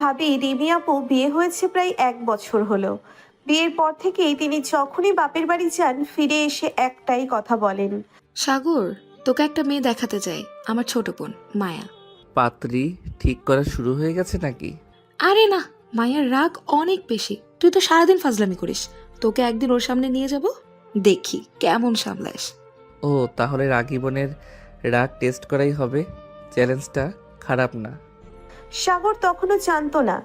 ভাবি রিমি আপু বিয়ে হয়েছে প্রায় 1 বছর হলো। বিয়ের পর থেকেই তিনি যখনই বাপের বাড়ি যান ফিরে এসে একটাই কথা বলেন। সাগর, তোকে একটা মেয়ে দেখাতে চাই, আমার ছোট বোন মায়া। পাত্রী ঠিক করা শুরু হয়ে গেছে নাকি? আরে না, মায়ার রাগ অনেক বেশি। তুই তো সারাদিন ফাজলামি করিস। তোকে একদিন ওর সামনে নিয়ে যাব, দেখি কেমন সামলাস। ও তাহলে রাগী বোনের রাগ টেস্ট করাই হবে। চ্যালেঞ্জটা খারাপ না। সাগর তখনও জানতো না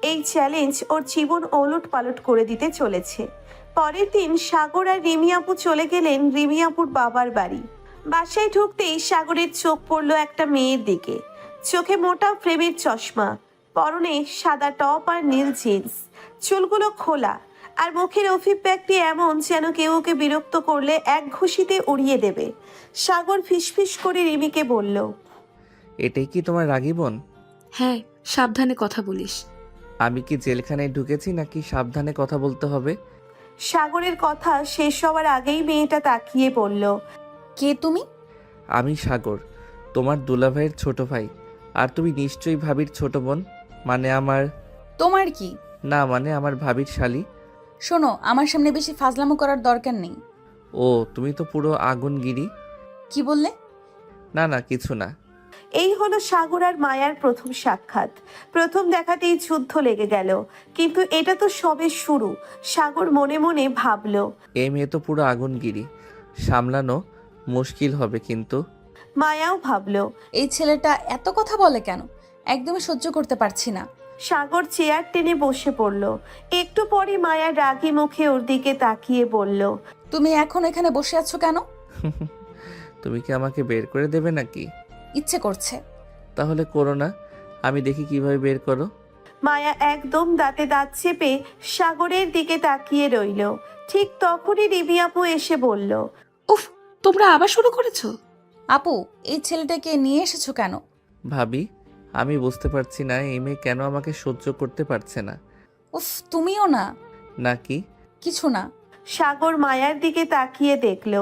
এই চ্যালেঞ্জ ওর জীবন ওলট পালট করে দিতে চলেছে। পরের দিন সাগর আর রিমি আপু চলে গেলেন রিমি আপুর বাবার বাড়ি। বাসায় ঢুকতেই সাগরের চোখ পড়লো একটা মেয়ের দিকে। চোখে মোটা ফ্রেমের চশমা, পরনে সাদা টপ আর নীল জিন্স, চুলগুলো খোলা, আর মুখের অভিব্যক্তি এমন যেন কেউ ওকে বিরক্ত করলে এক ঘুষিতে উড়িয়ে দেবে। সাগর ফিসফিস করে রিমিকে বলল, এটাই কি তোমার রাগী বোন? হ্যাঁ, সাবধানে কথা বলিস। আমি কি জেলখানায় ঢুকেছি নাকি সাবধানে কথা বলতে হবে? সাগরের কথা শেষ হওয়ার আগেই মেয়েটা তাকিয়ে বলল, কে তুমি? আমি সাগর, তোমার দুলাভাইয়ের ছোট ভাই। আর তুমি নিশ্চয়ই ভাবির ছোট বোন। মানে আমার তোমার কি? না, মানে আমার ভাবির শালি। শোনো, আমার সামনে বেশি ফাজলামো করার দরকার নেই। ও তুমি তো পুরো আগুনগিরি। কি বললে? না না, কিছু না। এই হলো সাগর আর মায়ার প্রথম সাক্ষাৎ। প্রথম দেখাতেই যুদ্ধ লেগে গেল, কিন্তু এটা তো সবে শুরু। সাগর মনে মনে ভাবল, এই মেয়ে তো পুরো আগুনগিরি, সামলানো মুশকিল হবে কিন্তু। মায়াও ভাবল। এই ছেলেটা এত কথা বলে কেন? একদমই সহ্য করতে পারছি না। সাগর চেয়ার টেনে বসে পড়ল। একটু পরে মায়া রাগী মুখে ওর দিকে তাকিয়ে বলল, তুমি এখন এখানে বসে আছো কেন? তুমি কি আমাকে বের করে দেবে নাকি? ইচ্ছে করছে। তাহলে করো না, আমি দেখি কিভাবে বের করো। মায়া একদম দাঁতে দাঁত চেপে সাগরের দিকে তাকিয়ে রইল। ঠিক তখনই রিমি আপু এসে বলল, উফ, তোমরা আবার শুরু করেছো? আপু, এই ছেলেটাকে নিয়ে এসেছো কেন? ভাবি, আমি বুঝতে পারছি না এই মেয়ে কেন আমাকে সহ্য করতে পারছে না। উফ, তুমিও না। নাকি? কিছু না। সাগর মায়ার দিকে তাকিয়ে দেখল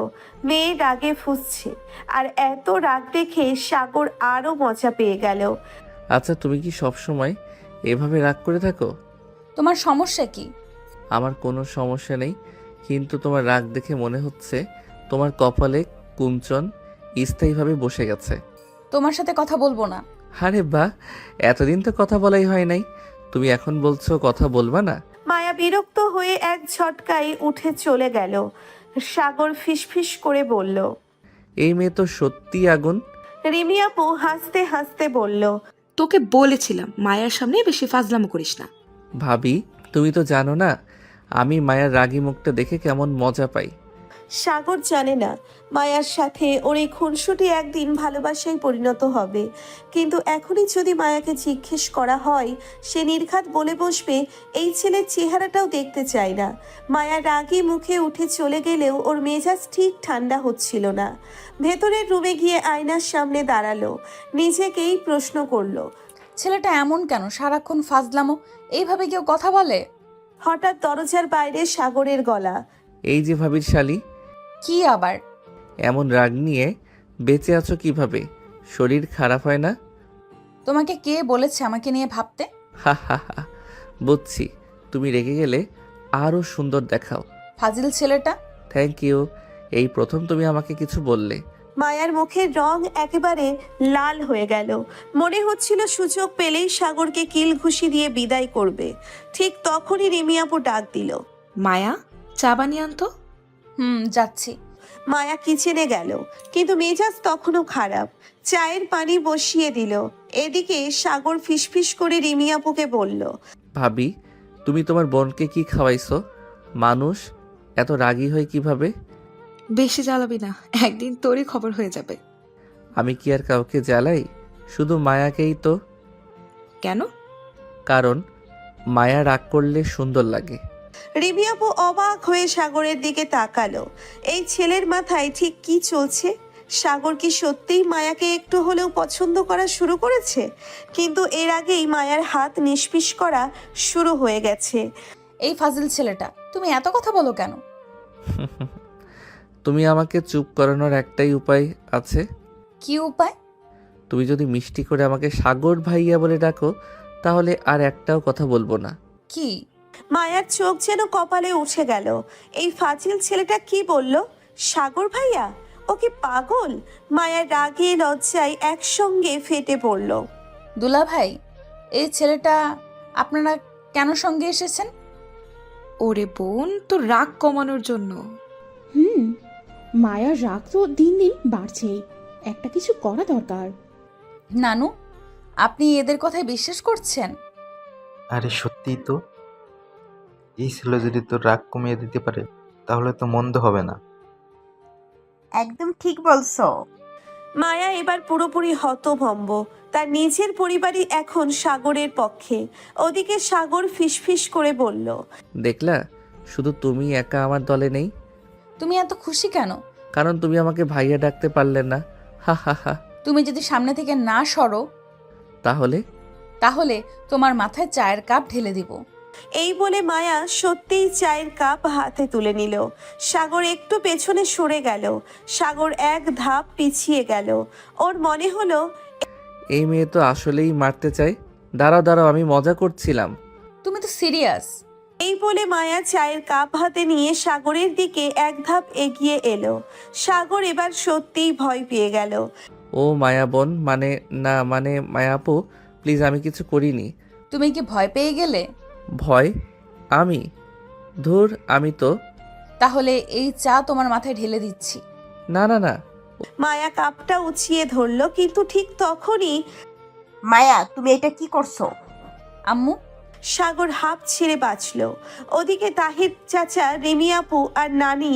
মেয়ে রাগে ফুঁসছে, আর এত রাগ দেখে সাগর আরো মজা পেয়ে গেল। আচ্ছা, তুমি কি সব সময় এভাবে রাগ করে থাকো? তোমার সমস্যা কি? আমার কোনো সমস্যা নেই, কিন্তু তোমার রাগ দেখে মনে হচ্ছে তোমার কপালে কুঞ্চন স্থায়ীভাবে বসে গেছে। তোমার সাথে কথা বলবো না। আরে বাহ, এতদিন তো কথা বলাই হয় নাই, তুমি এখন বলছো কথা বলবা না? মায়া বিরক্ত হয়ে এক ঝটকায় উঠে চলে গেল। সাগর ফিসফিস করে বলল, এই মেয়ে তো সত্যি আগুন। রিমি আপু হাসতে হাসতে বলল, তোকে বলেছিলাম মায়ার সামনে বেশি ফাজলামো করিস না। ভাবি, তুমি তো জানো না আমি মায়ের রাগী মুখটা দেখে কেমন মজা পাই। সাগর জানে না মায়ার সাথে ওর এই খুনসুটি একদিন ভালোবাসায় পরিণত হবে। কিন্তু এখনই যদি মায়াকে জিজ্ঞেস করা হয়, সে নির্ঘাত বলে বসবে এই ছেলের চেহারাটাও দেখতে চায় না। মায়া রাগী মুখে উঠে চলে গেলেও ওর মেজাজ ঠিক ঠান্ডা হচ্ছিল না। ভেতরের রুমে গিয়ে আয়নার সামনে দাঁড়ালো, নিজেকেই প্রশ্ন করলো, ছেলেটা এমন কেন? সারাক্ষণ ফাজলামো। এইভাবে কেউ কথা বলে? হঠাৎ দরজার বাইরে সাগরের গলা। এই যে ভাবির শালি, কি আবার? এমন রাগ নিয়ে বেঁচে আছো কিভাবে? শরীর খারাপ হয় না? তোমাকে কে বলেছে আমাকে নিয়ে ভাবতে? হা হা হা, বুঝছি, তুমি রেগে গেলে আরও সুন্দর দেখাও। ফাজিল ছেলেটা। থ্যাংক ইউ, এই প্রথম তুমি আমাকে কিছু বললে। মায়ার মুখের রং একেবারে লাল হয়ে গেল। মনে হচ্ছিল সুযোগ পেলেই সাগরকে কিল ঘুষি দিয়ে বিদায় করবে। ঠিক তখনই রিমি আপু ডাক দিল, মায়া, চা বানিয়ে আনতো। যাচ্ছি। মায়া কিচেনে গেল, কিন্তু মেজাজ তখনও খারাপ। চায়ের পানি বসিয়ে দিল। এদিকে সাগর ফিসফিস করে রিমি আপুকে বলল, ভাবি, তুমি তোমার বোনকে কি খাওয়াইছো? মানুষ এত রাগী হয় কিভাবে? বেশি জ্বালাবি না, একদিন তোরই খবর হয়ে যাবে। আমি কি আর কাউকে জ্বালাই? শুধু মায়াকেই তো। কেন? কারণ মায়া রাগ করলে সুন্দর লাগে। রিমি আপু অবাক হয়ে সাগরের দিকে তাকালো। এই ছেলের মাথায় ঠিক কি চলছে? সাগর কি সত্যিই মায়াকে একটু হলেও পছন্দ করা শুরু করেছে? কিন্তু এর আগেই মায়ার হাত নিষ্পিস করা শুরু হয়ে গেছে। এই ফাজিল ছেলেটা, তুমি এত কথা বলো কেন? তুমি আমাকে চুপ করানোর একটাই উপায় আছে। কি উপায়? তুমি যদি মিষ্টি করে আমাকে সাগর ভাইয়া বলে ডাকো তাহলে আর একটাও কথা বলবো না। কি? মায়ার চোখ যেন কপালে উঠে গেল। এই ফাজিল ছেলেটা কি বলল? সাগর ভাইয়া? ও কি পাগল? মায়ার রাগে লজ্জায় একসঙ্গে ফেটে পড়ল। দুলা ভাই, এই ছেলেটা আপনারা কেন সঙ্গে এসেছেন? ওরে বোন, তো রাগ কমানোর জন্য। মায়ার রাগ তো দিন দিন বাড়ছেই, একটা কিছু করা দরকার। নানু, আপনি এদের কথায় বিশ্বাস করছেন? আরে সত্যিই তো, এই ছেলে যদি তোর রাগ কমিয়ে দিতে পারে তাহলে তো মন্দ হবে না। একদম ঠিক বলছো। মায়া এবার পুরোপুরি হতভম্ব। তার নিজের পরিবারই এখন সাগরের পক্ষে। ওদিকে সাগর ফিসফিস করে বলল, দেখলা, শুধু তুমি একা আমার দলে নেই। তুমি এত খুশি কেন? কারণ তুমি আমাকে ভাইয়া ডাকতে পারলে না। হা হা হা। তুমি যদি সামনে থেকে না সরো তাহলে? তাহলে তোমার মাথায় চায়ের কাপ ঢেলে দিব। এই বলে মায়া সত্যিই চায়ের কাপ হাতে তুলে নিল। সাগর একটু পেছনে সরে গেল। সাগর এক ধাপ পিছিয়ে গেল। ওর মনে হলো এই মেয়ে তো আসলেই মারতে চায়। দাঁড়াও দাঁড়াও, আমি মজা করছিলাম। তুমি তো সিরিয়াস। এই বলে মায়া চায়ের কাপ হাতে নিয়ে সাগরের দিকে এক ধাপ এগিয়ে এলো। সাগর এবার সত্যিই ভয় পেয়ে গেল। ও মায়া বোন, মানে মায়াপু, প্লিজ, আমি কিছু করিনি। তুমি কি ভয় পেয়ে গেলে? ভয়? আমি? ধুর, আমি তো। তাহলে এই চা তোমার মাথায় ঢেলে দিচ্ছি। না না না। মায়া কাপটা উঁচিয়ে ধরলো, কিন্তু ঠিক তখনই মায়া, তুমি এটা কি করছো? আম্মু, সাগর হাঁপ ছেড়ে বাঁচল। ওদিকে তাহির চাচা, রিমি আপু আর নানি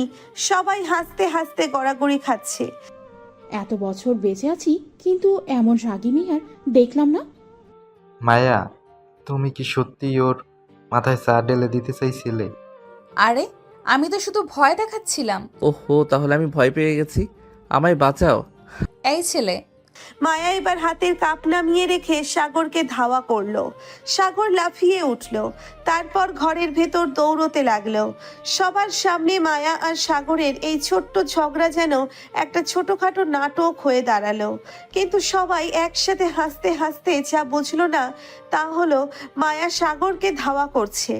সবাই হাসতে হাসতে গড়াগড়ি খাচ্ছে। এত বছর বেঁচে আছি কিন্তু এমন রাগী মেয়ে আর দেখলাম না। মায়া, তুমি কি সত্যি ওর মাথায় চা ঢেলে দিতে চাইছিলে? আরে আমি তো শুধু ভয় দেখাচ্ছিলাম। ওহো, তাহলে আমি ভয় পেয়ে গেছি। আমায় বাঁচাও। এই ছেলে। মায়া এবার হাতের কাপ নামিয়ে রেখে সাগরকে ধাওয়া করলো। সাগর লাফিয়ে উঠল। তারপর ঘরের ভেতর দৌড়তে লাগলো। সবার সামনে মায়া আর সাগরের এই ছোট্ট ঝগড়া যেন একটা ছোটখাটো নাটক হয়ে দাঁড়ালো। কিন্তু সবাই একসাথে হাসতে হাসতে যা বুঝলো না তা হলো মায়া সাগরকে ধাওয়া করছে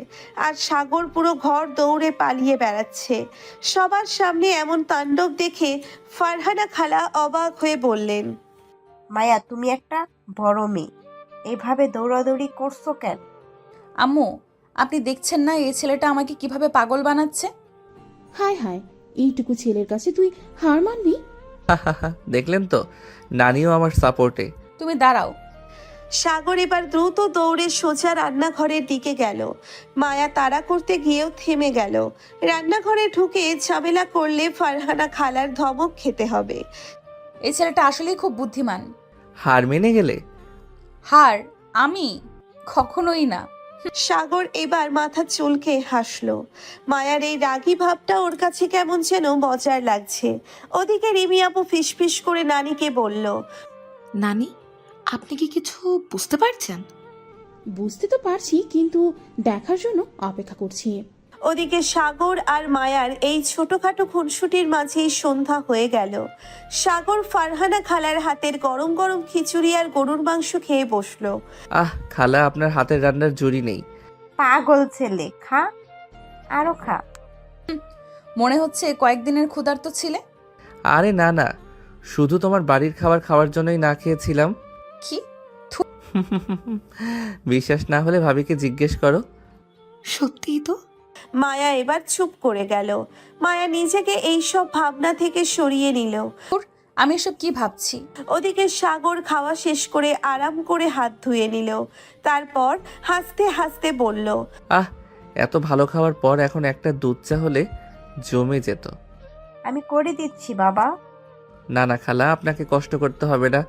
আর সাগর পুরো ঘর দৌড়ে পালিয়ে বেড়াচ্ছে। সবার সামনে এমন তাণ্ডব দেখে ফারহানা খালা অবাক হয়ে বললেন, মায়া, তুমি একটা বড় মেয়ে, এভাবে দৌড়াদৌড়ি করছো কেন? আম্মু, আপনি দেখছেন না এই ছেলেটা আমাকে কিভাবে পাগল বানাচ্ছে? হায় হায়, এইটুকু ছেলের কাছে তুই হার মানবি? হা হা হা, দেখলেন তো, নানিও আমার সাপোর্টে। তুমি দাঁড়াও। সাগর এবার দ্রুত দৌড়ে সোজা রান্নাঘরের দিকে গেল। মায়া তাড়া করতে গিয়েও থেমে গেল। রান্নাঘরে ঢুকে ঝামেলা করলে ফারহানা খালার ধমক খেতে হবে। এই ছেলেটা আসলেই খুব বুদ্ধিমান। হার মেনে গেলে? হার? আমি? কখনোই না। সাগর এবার মাথা চুলকে হাসলো। মায়ার এই রাগী ভাবটা ওর কাছে কেমন যেন মজার লাগছে। ওদিকে রিমি আপু ফিসফিস করে নানিকে বলল, নানি, আপনি কি কিছু বুঝতে পারছেন? বুঝতে তো পারছি, কিন্তু দেখার জন্য অপেক্ষা করছি। ওদিকে সাগর আর মায়ার এই ছোটখাটো খুনসুটির মাঝেই সন্ধ্যা হয়ে গেল। সাগর ফারহানা খালার হাতের গরম গরম খিচুড়ি আর গরুর মাংস খেয়ে বসলো। আহ খালা, আপনার হাতের রান্নার জুড়ি নেই। পাগল ছেলে, খা, আরো খা। মনে হচ্ছে কয়েকদিনের ক্ষুধার্ত ছিলে। আরে না না, শুধু তোমার বাড়ির খাবার খাওয়ার জন্যই না খেয়েছিলাম। কি? বিশ্বাস না হলে ভাবিকে জিজ্ঞেস করো। সত্যিই তো। মায়া এবার চুপ করে গেল। মায়া নিজেকে এইসব ভাবনা থেকে সরিয়ে নিল। আমি এসব কি ভাবছি? ওদিকে সাগর খাওয়া শেষ করে আরাম করে হাত ধুয়ে নিল। তারপর হাসতে হাসতে বলল, আহ, এত ভালো খাওয়ার পর এখন একটা দুধ চা হলে জমে যেত। আমি করে দিচ্ছি বাবা। না না খালা, আপনাকে কষ্ট করতে হবে না,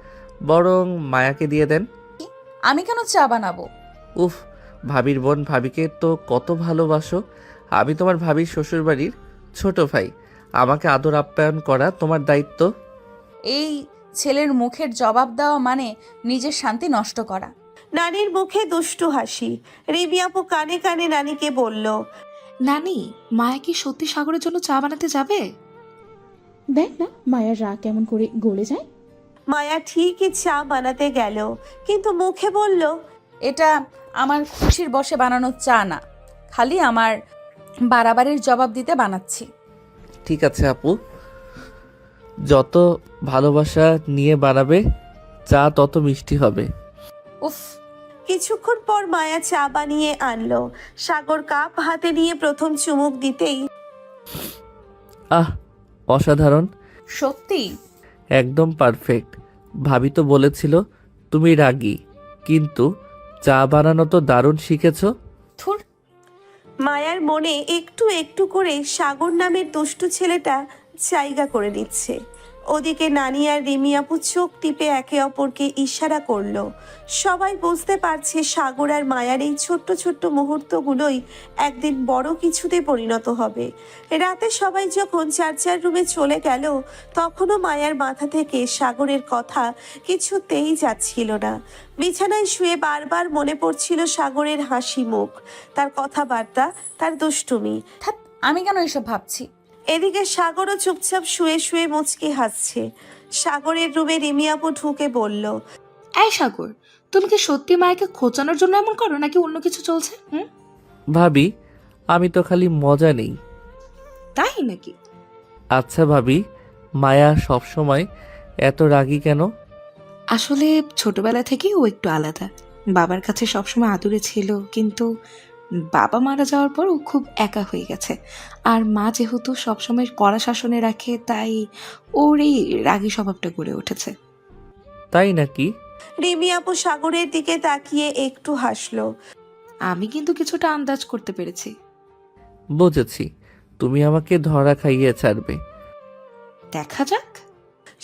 বরং মায়াকে দিয়ে দেন। আমি কেন চা বানাবো? উফ, ভাবির বোন, ভাবিকে তো কত ভালোবাসো। আমি তোমার ভাবির শ্বশুরবাড়ির ছোট ভাই, আমাকে আদর আপ্যায়ন করা তোমার দায়িত্ব। এই ছেলের মুখের জবাব দেওয়া মানে নিজের শান্তি নষ্ট করা। নানির মুখে দুষ্টু হাসি। রিমি আপু কানে কানে নানিকে বলল, নানি, মায়া কি সত্যি সাগরের জন্য চা বানাতে যাবে? দেখ না মায়ার রাগ কেমন করে গলে যায়। মায়া ঠিকই চা বানাতে গেল, কিন্তু মুখে বলল, এটা আমার খুশির বশে বানানো চা না, খালি আমার বাড়াবাড়ির জবাব দিতে বানাচ্ছি। ঠিক আছে আপু, যত ভালোবাসা নিয়ে বানাবে চা তত মিষ্টি হবে। উফ, কিছুক্ষণ পর মায়া চা বানিয়ে আনলো। সাগর কাপ হাতে নিয়ে প্রথম চুমুক দিতেই আহ, অসাধারণ, সত্যি? একদম পারফেক্ট। ভাবি তো বলেছিল তুমি রাগী, কিন্তু চা বানানো তো দারুণ শিখেছো। থুর। মায়ার মনে একটু একটু করে সাগর নামের দুষ্টু ছেলেটা জায়গা করে নিচ্ছে। ওদিকে নানি আর রিমি আপু চোখ টিপে একে অপরকে ইশারা করলো। সবাই বুঝতে পারছে সাগর আর মায়ার এই ছোট্ট ছোট্ট মুহূর্তগুলোই একদিন বড় কিছুতে পরিণত হবে। রাতে সবাই যখন যার যার রুমে চলে গেল, তখনও মায়ার মাথা থেকে সাগরের কথা কিছুতেই যাচ্ছিল না। বিছানায় শুয়ে বারবার মনে পড়ছিল সাগরের হাসি মুখ, তার কথাবার্তা, তার দুষ্টুমি। ধ্যাৎ, আমি কেন এসব ভাবছি? এদিকে সাগরও চুপচাপ শুয়ে শুয়ে মুচকি হাসছে। সাগরের রুমে রিমি আপু ঢুকে বলল, এই সাগর, তুমি কি সত্যি মায়াকে খোঁচানোর জন্য এমন করো নাকি অন্য কিছু চলছে? ভাবি, আমি তো খালি মজা নেই। তাই নাকি? আচ্ছা ভাবি, মায়া সবসময় এত রাগী কেন? আসলে ছোটবেলা থেকেই ও একটু আলাদা। বাবার কাছে সবসময় আদুরে ছিল, কিন্তু বাবা মারা যাওয়ার পর ও খুব একা হয়ে গেছে। আর মা যেহেতু সবসময় কড়া শাসনে রাখে, তাই ওর এই রাগী স্বভাবটা গড়ে উঠেছে। তাই নাকি? রিমি আপু সাগরের দিকে তাকিয়ে একটু হাসলো। আমি কিন্তু কিছুটা আন্দাজ করতে পেরেছি। বুঝেছি, তুমি আমাকে ধরা খাইয়ে ছাড়বে। দেখা যাক।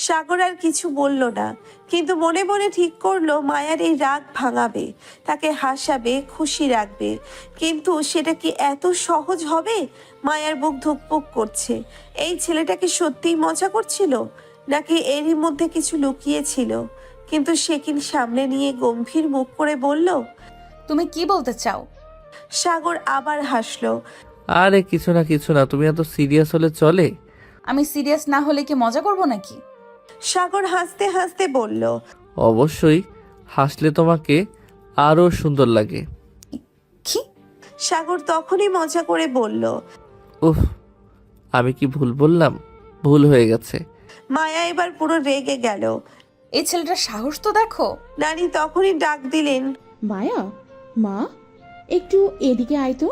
সাগর আর কিছু বলল না, কিন্তু মনে মনে ঠিক করলো মায়ার এই রাগ ভাঙাবে, তাকে হাসাবে, খুশি রাখবে। কিন্তু সেটা কি এত সহজ হবে? মায়ার বুক ধুকপুক করছে। এই ছেলেটাকে সত্যিই মজা করছিল, নাকি এরই মধ্যে কিছু লুকিয়েছিল? কিন্তু সে কি সামনে নিয়ে গম্ভীর মুখ করে বলল? তুমি কি বলতে চাও? সাগর আবার হাসলো। আরে কিছু না কিছু না, তুমি এত সিরিয়াস হলে চলে? আমি সিরিয়াস না হলে কি মজা করব নাকি? সাগর হাসতে হাসতে বলল, অবশ্যই, হাসলে তোমাকে আরো সুন্দর লাগে। কি? সাগর তখনই মজা করে বলল, উফ, আমি কি ভুল বললাম? ভুল হয়ে গেছে। মায়া এবার পুরো রেগে গেল। এই ছেলেটার সাহস তো দেখো। নানি তখনই ডাক দিলেন, মায়া, মা, একটু এদিকে আয় তো।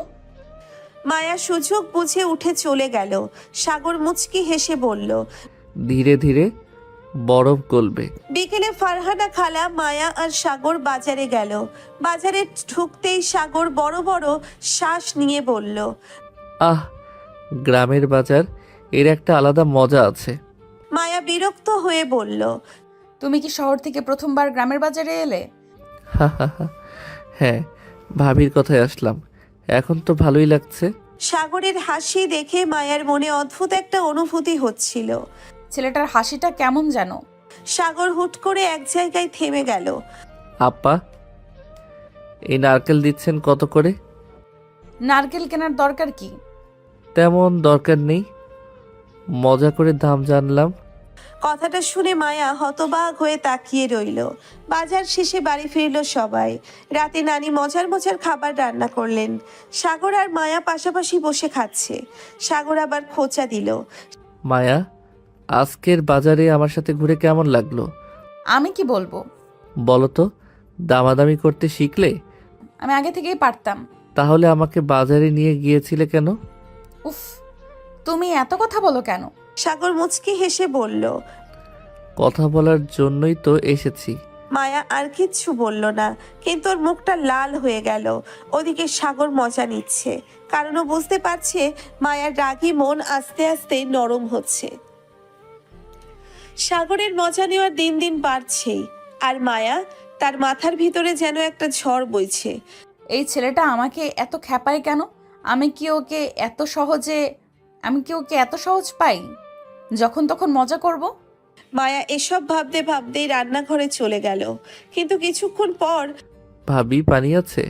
মায়া সুযোগ বুঝে উঠে চলে গেল। সাগর মুচকি হেসে বলল, ধীরে ধীরে বরফ গলবে। বিকেলে ফারহানা খালা, মায়া আর সাগর বাজারে গেল। বাজারে ঢুকতেই সাগর বড় বড় শ্বাস নিয়ে বলল, আহ, গ্রামের বাজার, এর একটা আলাদা মজা আছে। মায়া বিরক্ত হয়ে বলল, তুমি কি শহর থেকে প্রথমবার গ্রামের বাজারে এলে? হা হা হা। হ্যাঁ, ভাবির কথায় আসলাম, এখন তো ভালোই লাগছে। সাগরের হাসি দেখে মায়ার মনে অদ্ভুত একটা অনুভূতি হচ্ছিল। ছেলেটার হাসিটা কেমন যেন। সাগর হুট করে এক জায়গায় থেমে গেল। আপা, এই নারকেল দিচ্ছেন কত করে? নারকেল কেনার দরকার কি? তেমন দরকার নেই, মজা করে দাম জানলাম। কথাটা শুনে মায়া হতবাক হয়ে তাকিয়ে রইল। বাজার শেষে বাড়ি ফিরল সবাই। রাতে নানি মজার মজার খাবার রান্না করলেন। সাগর আর মায়া পাশাপাশি বসে খাচ্ছে। সাগর আবার খোঁচা দিল, মায়া, আজকের বাজারে আমার সাথে ঘুরে কেমন লাগলো? আমি কি বলবো? বলো তো, দামাদামি করতে শিখলে? আমি আগে থেকেই পারতাম। তাহলে আমাকে বাজারে নিয়ে গিয়েছিলে কেন? উফ, তুমি এত কথা বলো কেন? সাগর মুচকি হেসে বলল। কথা বলার জন্যই তো এসেছি। মায়া আর কিচ্ছু বলল না, কিন্তু ওর মুখটা লাল হয়ে গেল। ওদিকে সাগর মজা নিচ্ছে, কারণ ও বুঝতে পারছে মায়ার রাগী মন আস্তে আস্তে নরম হচ্ছে। সাগরের মজা নেওয়ার দিন দিন বাড়ছেই, আর মায়া, তার মাথার ভিতরে যেন একটা ঝড় বইছে। এই ছেলেটা আমাকে এত খ্যাপায় কেন? আমি কি ওকে এত সহজ পাই যখন তখন মজা করব? মায়া এসব ভাবতে ভাবতেই রান্নাঘরে চলে গেল। কিন্তু কিছুক্ষণ পর ভাবি, পানি আছে?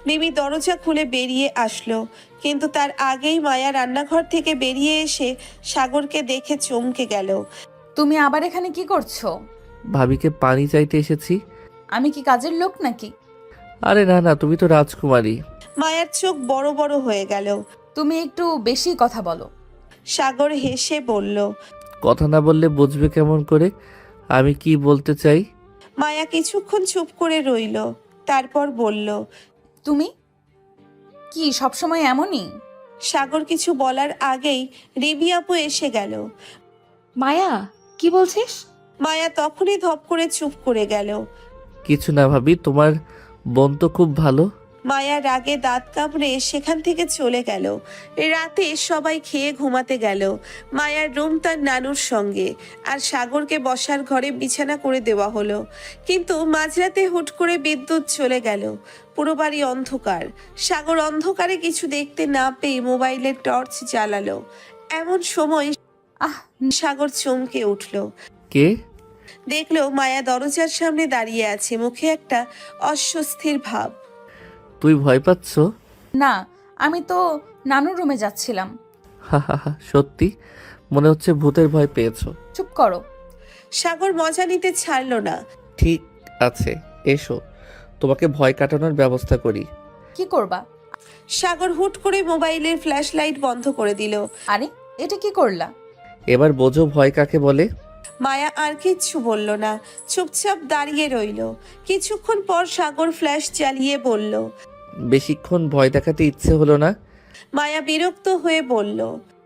মিমি দরজা খুলে বেরিয়ে আসলো, কিন্তু তার আগেই মায়া রান্নাঘর থেকে বেরিয়ে এসে সাগরকে দেখে চমকে গেল। তুমি আবার এখানে কি করছো? ভাবিকে পানি চাইতে এসেছি। আমি কি কাজের লোক নাকি? আরে না না, তুমি তো রাজকুমারী। মায়ার চোখ বড় বড় হয়ে গেল। তুমি একটু বেশি কথা বলো। সাগর হেসে বলল। কথা না বললে বুঝবে কেমন করে আমি কি বলতে চাই? মায়া কিছুক্ষণ চুপ করে রইল, তারপর বলল। তুমি কি সবসময় এমনই? সাগর কিছু বলার আগেই রিমি আপু এসে গেল। মায়া, কি বলছিস? মায়া তখনই ধপ করে চুপ করে গেল। কিছু না ভাবি, তোমার বোন তো খুব ভালো। মায়া রাগে দাঁত কামড়ে সেখান থেকে চলে গেল। রাতে সবাই খেয়ে ঘুমাতে গেল। মায়ার রুম তার নানুর সঙ্গে, আর সাগরকে বসার ঘরে বিছানা করে দেওয়া হলো। কিন্তু মাঝরাতে হুট করে বিদ্যুৎ চলে গেল। পুরো বাড়ি অন্ধকার। সাগর অন্ধকারে কিছু দেখতে না পেয়ে মোবাইলের টর্চ জ্বালালো। এমন সময় আহ সাগর চমকে উঠল। কে? দেখলো মায়া দরজার সামনে দাঁড়িয়ে আছে, মুখে একটা অস্বস্তির ভাব। তুই ভয় পাচ্ছ? না, আমি তো নানুর রুমে যাচ্ছিলাম। হা হা হা, সত্যি মনে হচ্ছে ভূতের ভয় পেয়েছো। চুপ করো। সাগর মজা নিতে ছাড়লো না। ঠিক আছে, এসো তোমাকে ভয় কাটানোর ব্যবস্থা করি। কি করবা? সাগর হুট করে মোবাইলের ফ্ল্যাশ লাইট বন্ধ করে দিল। আরে এটা কি করলা? এবার বোঝো ভয় কাকে বলে। মায়া আর কিচ্ছু বলল না, চুপচাপ দাঁড়িয়ে রইল। কিছুক্ষণ পর সাগর ফ্ল্যাশ জ্বালিয়ে বলল। বেশিক্ষণ ভয় দেখাতে ইচ্ছে হলো না। মায়া বিরক্ত হয়ে বলল।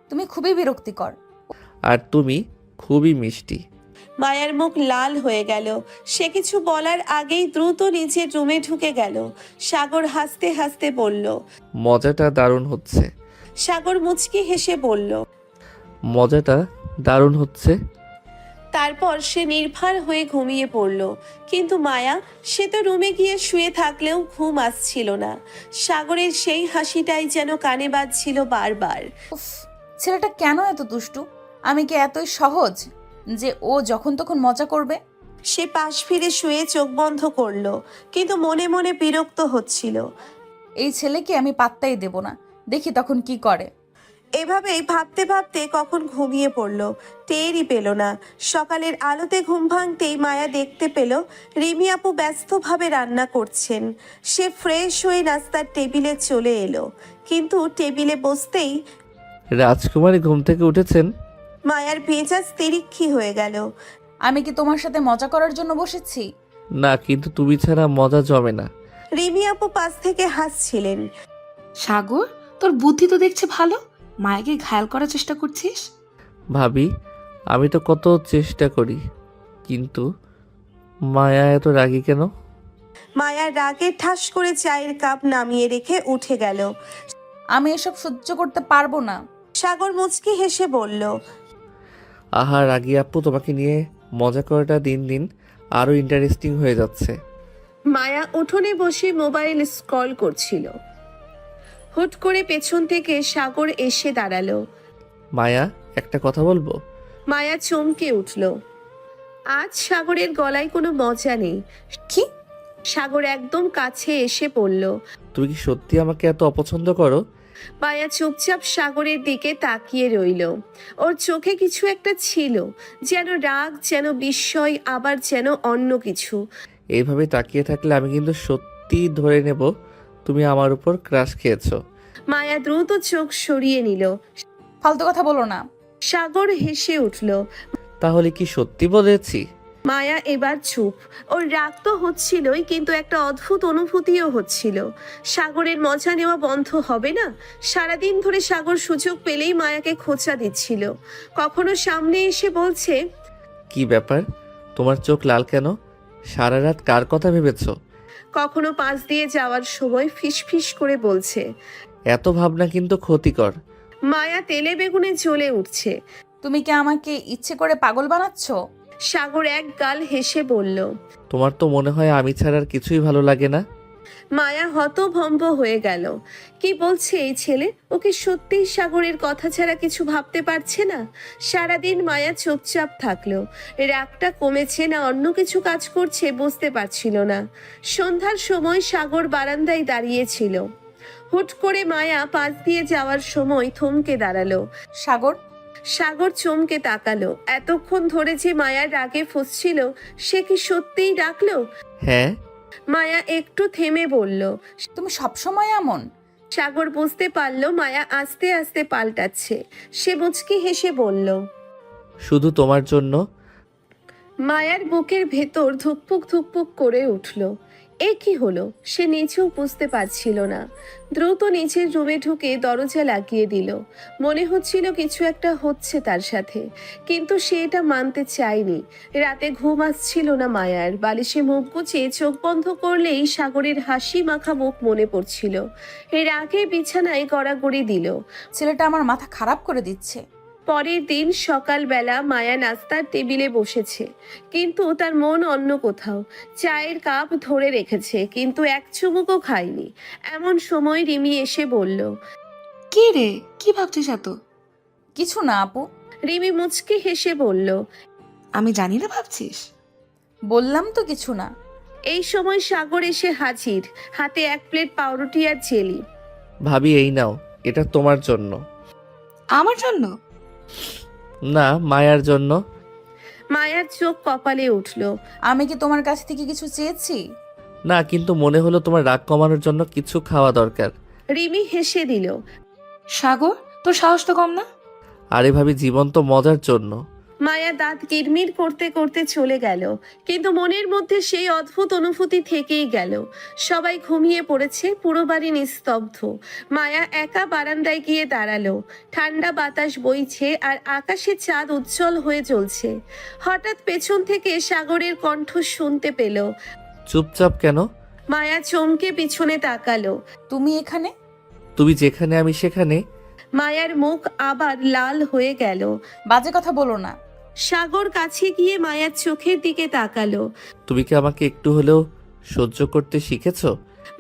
তুমি খুবই বিরক্তিকর। আর তুমি খুবই মিষ্টি। মায়ার মুখ লাল হয়ে গেল। সে কিছু বলার আগেই দ্রুত নিজের রুমে ঢুকে গেল। সাগর হাসতে হাসতে বলল। মজাটা দারুণ হচ্ছে। সাগর মুচকি হেসে বলল। মজাটা দারুণ হচ্ছে। তারপর সে নির্ভার হয়ে ঘুমিয়ে পড়ল। কিন্তু মায়া, সে তো রুমে গিয়ে শুয়ে থাকলেও ঘুম আসছিল না। সাগরের সেই হাসিটাই যেন কানে বাজছিল বারবার। উফ, ছেলেটা কেন এত দুষ্টু? আমি কি এতই সহজ যে ও যখন তখন মজা করবে? সে পাশ ফিরে শুয়ে চোখ বন্ধ করলো, কিন্তু মনে মনে বিরক্ত হচ্ছিল। এই ছেলেকে আমি পাত্তাই দেব না, দেখি তখন কি করে। এভাবেই ভাবতে ভাবতে কখন ঘুমিয়ে পড়ল, টেরই পেল না। সকালের আলোতে ঘুম ভাঙতেই মায়া দেখতে পেল রিমি আপু ব্যস্তভাবে রান্না করছেন। সে ফ্রেশ হয়ে নাস্তার টেবিলে চলে এলো, কিন্তু টেবিলে বসতেই রাজকুমারী ঘুম থেকে উঠেছেন? মায়ার মেজাজ তিরিক্ষি হয়ে গেল। আমি কি তোমার সাথে মজা করার জন্য বসেছি? না, কিন্তু তুমি ছাড়া মজা জমে না। রিমি আপু পাশ থেকে হাসছিলেন। সাগর, তোর বুদ্ধি তো দেখছে ভালো। মায়াকে ঘায়াল করার চেষ্টা করছিস। ভাবি, আমি তো কত চেষ্টা করি, কিন্তু মায়া এত রাগী কেন? মায়া রাগে ঠাস করে চায়ের কাপ নামিয়ে রেখে উঠে গেল। আমি এসব সহ্য করতে পারবো না। সাগর মুচকি হেসে বলল। আহা রাগী আপু, তোমাকে নিয়ে মজা করাটা দিন দিন আরো ইন্টারেস্টিং হয়ে যাচ্ছে। মায়া উঠোনে বসে মোবাইল স্ক্রল করছিল। হুট করে পেছন থেকে সাগর এসে দাঁড়ালো। মায়া, একটা কথা বলবো? মায়া চমকে উঠল। আজ সাগরের গলায় কোনো মজা নেই। কি? সাগর একদম কাছে এসে পড়ল। তুমি কি সত্যি আমাকে এত অপছন্দ করো? মায়া চুপচাপ সাগরের দিকে তাকিয়ে রইল। ওর চোখে কিছু একটা ছিল, যেন রাগ, যেন বিস্ময়, আবার যেন অন্য কিছু। এইভাবে তাকিয়ে থাকলে আমি কিন্তু সত্যি ধরে নেব তুমি আমার উপর ক্রাশ খেয়েছো। মায়া দ্রুত চোখ সরিয়ে নিল। ফালতু কথা বলো না। সাগর হেসে উঠল। তাহলে কি সত্যি বলেছি? মায়া এবার চুপ। ওর রাগ তো হচ্ছিলই, কিন্তু একটা অদ্ভুত অনুভূতিও হচ্ছিল। সাগরের মজা নেওয়া বন্ধ হবে না। সারাদিন ধরে সাগর সুযোগ পেলেই মায়াকে খোঁচা দিচ্ছিল। কখনো সামনে এসে বলছে, কি ব্যাপার, তোমার চোখ লাল কেন? সারা রাত কার কথা ভেবেছো? কখনো পাশ দিয়ে যাওয়ার সময় ফিসফিস করে বলছে। এত ভাবনা কিন্তু ক্ষতিকর। মায়া তেলে বেগুনে জ্বলে উঠছে। তুমি কি আমাকে ইচ্ছে করে পাগল বানাচ্ছ? সাগর এক গাল হেসে বলল। তোমার তো মনে হয় আমি ছাড়া আর কিছুই ভালো লাগে না। মায়া হতভম্ব হয়ে গেল। কি বলছে এই ছেলে? ওকে সত্যিই সাগরের কথা ছাড়া কিছু ভাবতে পারছে না। সারাদিন মায়া চুপচাপ থাকলো। রাগটা কমেছে না অন্য কিছু কাজ করছে বুঝতে পারছিল না। সন্ধ্যার সময় সাগর বারান্দায় দাঁড়িয়েছিল। হুট করে মায়া পাশ দিয়ে যাওয়ার সময় থমকে দাঁড়ালো। সাগর, সাগর চমকে তাকালো। এতক্ষণ ধরে যে মায়ার রাগে ফুঁসছিল সে কি সত্যিই ডাকলো? হ্যাঁ। মায়া একটু থেমে বলল। তুমি সবসময় এমন? সাগর বুঝতে পারল মায়া আস্তে আস্তে পাল্টাচ্ছে। সে মুচকি হেসে বলল। শুধু তোমার জন্য। মায়ার বুকের ভেতর ধুকপুক ধুকপুক করে উঠল। এ কি হলো সে নিজেও বুঝতে পারছিল না। দ্রুত নিচের রুমে ঢুকে দরজা লাগিয়ে দিল। মনে হচ্ছিল কিছু একটা হচ্ছে তার সাথে, কিন্তু সে এটা মানতে চায়নি। রাতে ঘুম আসছিল না মায়ার। বালিশে মুখ গুছিয়ে চোখ বন্ধ করলেই সাগরের হাসি মাখা মুখ মনে পড়ছিল। এর আগে বিছানায় গড়াগড়ি দিল। ছেলেটা আমার মাথা খারাপ করে দিচ্ছে। পরের দিন সকালবেলা মায়া নাস্তার টেবিলে বসেছে, কিন্তু তার মন অন্য কোথাও। চায়ের কাপ ধরে রেখেছে, কিন্তু এক চুমুকও খায়নি। এমন সময় রিমি এসে বলল। কি রে, কি ভাবছিস এত? কিছু না আপু। রিমি মুচকি হেসে বলল। আমি জানি না ভাবছিস। বললাম তো কিছু না। এই সময় সাগর এসে হাজির, হাতে এক প্লেট পাউরুটি আর জেলি। ভাবি এই নাও, এটা তোমার জন্য। আমার জন্য? না, মায়ার জন্য। মায়ার চোখ কপালে উঠল। আমি কি তোমার কাছ থেকে কিছু চেয়েছি? না, কিন্তু মনে হলো তোমার রাগ কমানোর জন্য কিছু খাওয়া দরকার। রিমি হেসে দিল। সাগর, তোর সাহস তো কম না। আরে ভাবি, জীবন তো মজার জন্য। মায়া দাঁত কিরমির করতে করতে চলে গেল, কিন্তু মনের মধ্যে সেই অদ্ভুত অনুভূতি থেকেই গেল। সবাই ঘুমিয়ে পড়েছে, পুরো বাড়ি নিস্তব্ধ। মায়া একা বারান্দায় গিয়ে দাঁড়ালো। ঠান্ডা বাতাস বইছে আর আকাশে চাঁদ উজ্জ্বল হয়ে জ্বলছে। হঠাৎ পেছন থেকে সাগরের কণ্ঠ শুনতে পেল। চুপচাপ কেন? মায়া চমকে পিছনে তাকালো। তুমি এখানে? তুমি যেখানে আমি সেখানে। মায়ার মুখ আবার লাল হয়ে গেল। বাজে কথা বলো না। সাগর কাছে গিয়ে মায়ার চোখের দিকে তাকালো। তুমি কি আমাকে একটু হলেও সহ্য করতে শিখেছো?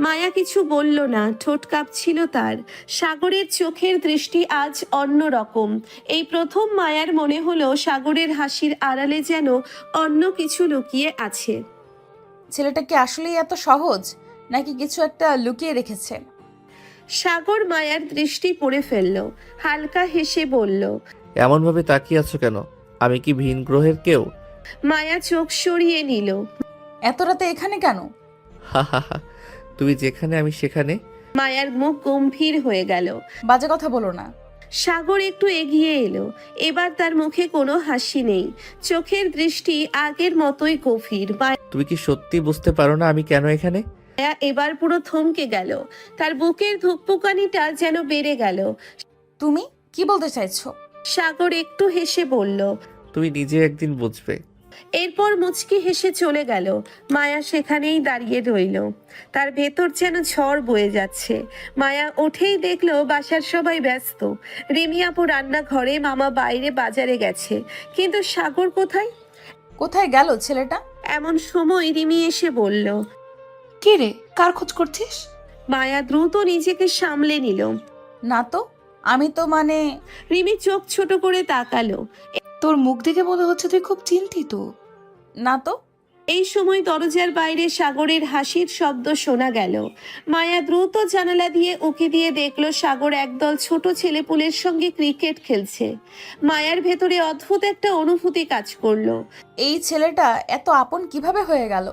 মায়া কিছু বলল না, ঠোঁট কাঁপছিল তার। সাগরের চোখের দৃষ্টি আজ অন্য রকম। এই প্রথম মায়ার মনে হলো সাগরের হাসির আড়ালে যেন অন্য কিছু লুকিয়ে আছে। ছেলেটা কি আসলেই এত সহজ, নাকি কিছু একটা লুকিয়ে রেখেছে? সাগর মায়ার দৃষ্টি পড়ে ফেলল, হালকা হেসে বলল। এমনভাবে তাকিয়ে আছো কেন? আমি কি ভিন গ্রহের কেউ? মায়া চোখ সরিয়ে নিল। এত রাতে এখানে কেন? হা হা হা, তুমি যেখানে আমি সেখানে। মায়ার মুখ গম্ভীর হয়ে গেল। বাজে কথা বলো না। সাগর একটু এগিয়ে এলো। এবার তার মুখে কোনো হাসি নেই, চোখের দৃষ্টি আগের মতোই গভীর। তুমি কি সত্যি বুঝতে পারো না আমি কেন এখানে? মায়া এবার পুরো থমকে গেল। তার বুকের ধুকপুকানিটা যেন বেড়ে গেল। তুমি কি বলতে চাইছো? সাগর একটু হেসে বলল। তুমি নিজে একদিন বুঝবে। এরপর মুচকি হেসে চলে গেল। মায়া সেখানেই দাঁড়িয়ে রইল। তার ভেতর যেন ঝড় বয়ে যাচ্ছে। মায়া উঠেই দেখলো বাসার সবাই ব্যস্ত। রিমি আপু রান্নাঘরে, মামা বাইরে বাজারে গেছে, কিন্তু সাগর কোথায়? কোথায় গেল ছেলেটা? এমন সময় রিমি এসে বলল। কে রে, কার খোঁজ করছিস? মায়া দ্রুত নিজেকে সামলে নিল। না তো, আমি তো মানে। রিমি চোখ ছোট করে তাকালো। তোর মুখ দেখে মনে হচ্ছে তুই খুব চিন্তিত। না তো। এই সময় দরজার বাইরে সাগরের হাসির শব্দ শোনা গেল। মায়া দ্রুত জানালা দিয়ে উঁকি দিয়ে দেখলো সাগর একদল ছোট ছেলেপুলের সঙ্গে ক্রিকেট খেলছে। মায়ার ভেতরে অদ্ভুত একটা অনুভূতি কাজ করলো। এই ছেলেটা এত আপন কিভাবে হয়ে গেল?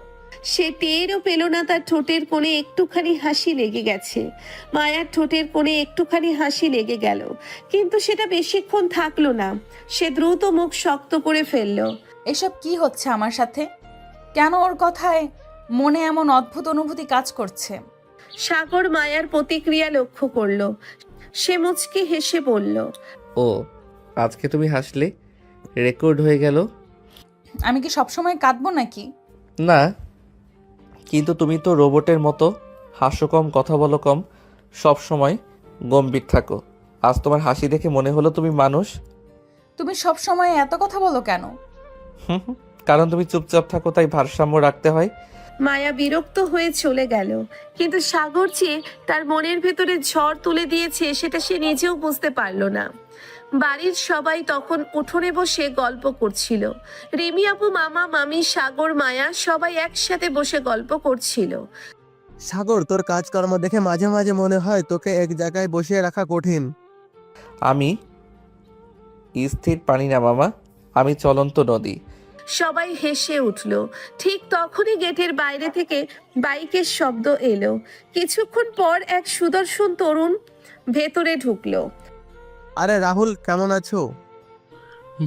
সে টেরও পেল না তার ঠোঁটের কোণে একটুখানি হাসি লেগে গেছে। মায়ার ঠোঁটের কোণে একটুখানি হাসি লেগে গেল, কিন্তু সেটা বেশিক্ষণ থাকলো না। সে দ্রুত মুখ শক্ত করে ফেললো। এসব কি হচ্ছে আমার সাথে? কেন ওর কথায় মনে এমন অদ্ভুত অনুভূতি কাজ করছে? সাগর মায়ার প্রতিক্রিয়া লক্ষ্য করলো। সে মুচকি হেসে বলল। ও, আজকে তুমি হাসলে, রেকর্ড হয়ে গেল। আমি কি সবসময় কাঁদবো নাকি? না, কিন্তু তুমি তো রোবটের মতো, হাসো কম, কথা বলো কম, সব সময় গম্ভীর থাকো। আজ তোমার হাসি দেখে মনে হলো তুমি মানুষ। তুমি সবসময় এত কথা বলো কেন? হুম হুম, কারণ তুমি চুপচাপ থাকো, তাই ভারসাম্য রাখতে হয়। মায়া বিরক্ত হয়ে চলে গেল, কিন্তু সাগর যে তার মনের ভেতরে ঝড় তুলে দিয়েছে সেটা সে নিজেও বুঝতে পারলো না। বাড়ির সবাই তখন উঠোনে বসে গল্প করছিল। রিমি আপু, মামা, মামি, সাগর, মায়া সবাই একসাথে বসে গল্প করছিল। সাগর, তোর কাজকর্ম দেখে মাঝে মাঝে মনে হয় তোকে এক জায়গায় বসিয়ে রাখা কঠিন। আমি স্থির পানি না মামা, আমি চলন্ত নদী। সবাই হেসে উঠল। ঠিক তখনই গেটের বাইরে থেকে বাইকের শব্দ এলো। কিছুক্ষণ পর এক সুদর্শন তরুণ ভেতরে ঢুকলো। আরে রাহুল, কেমন আছো?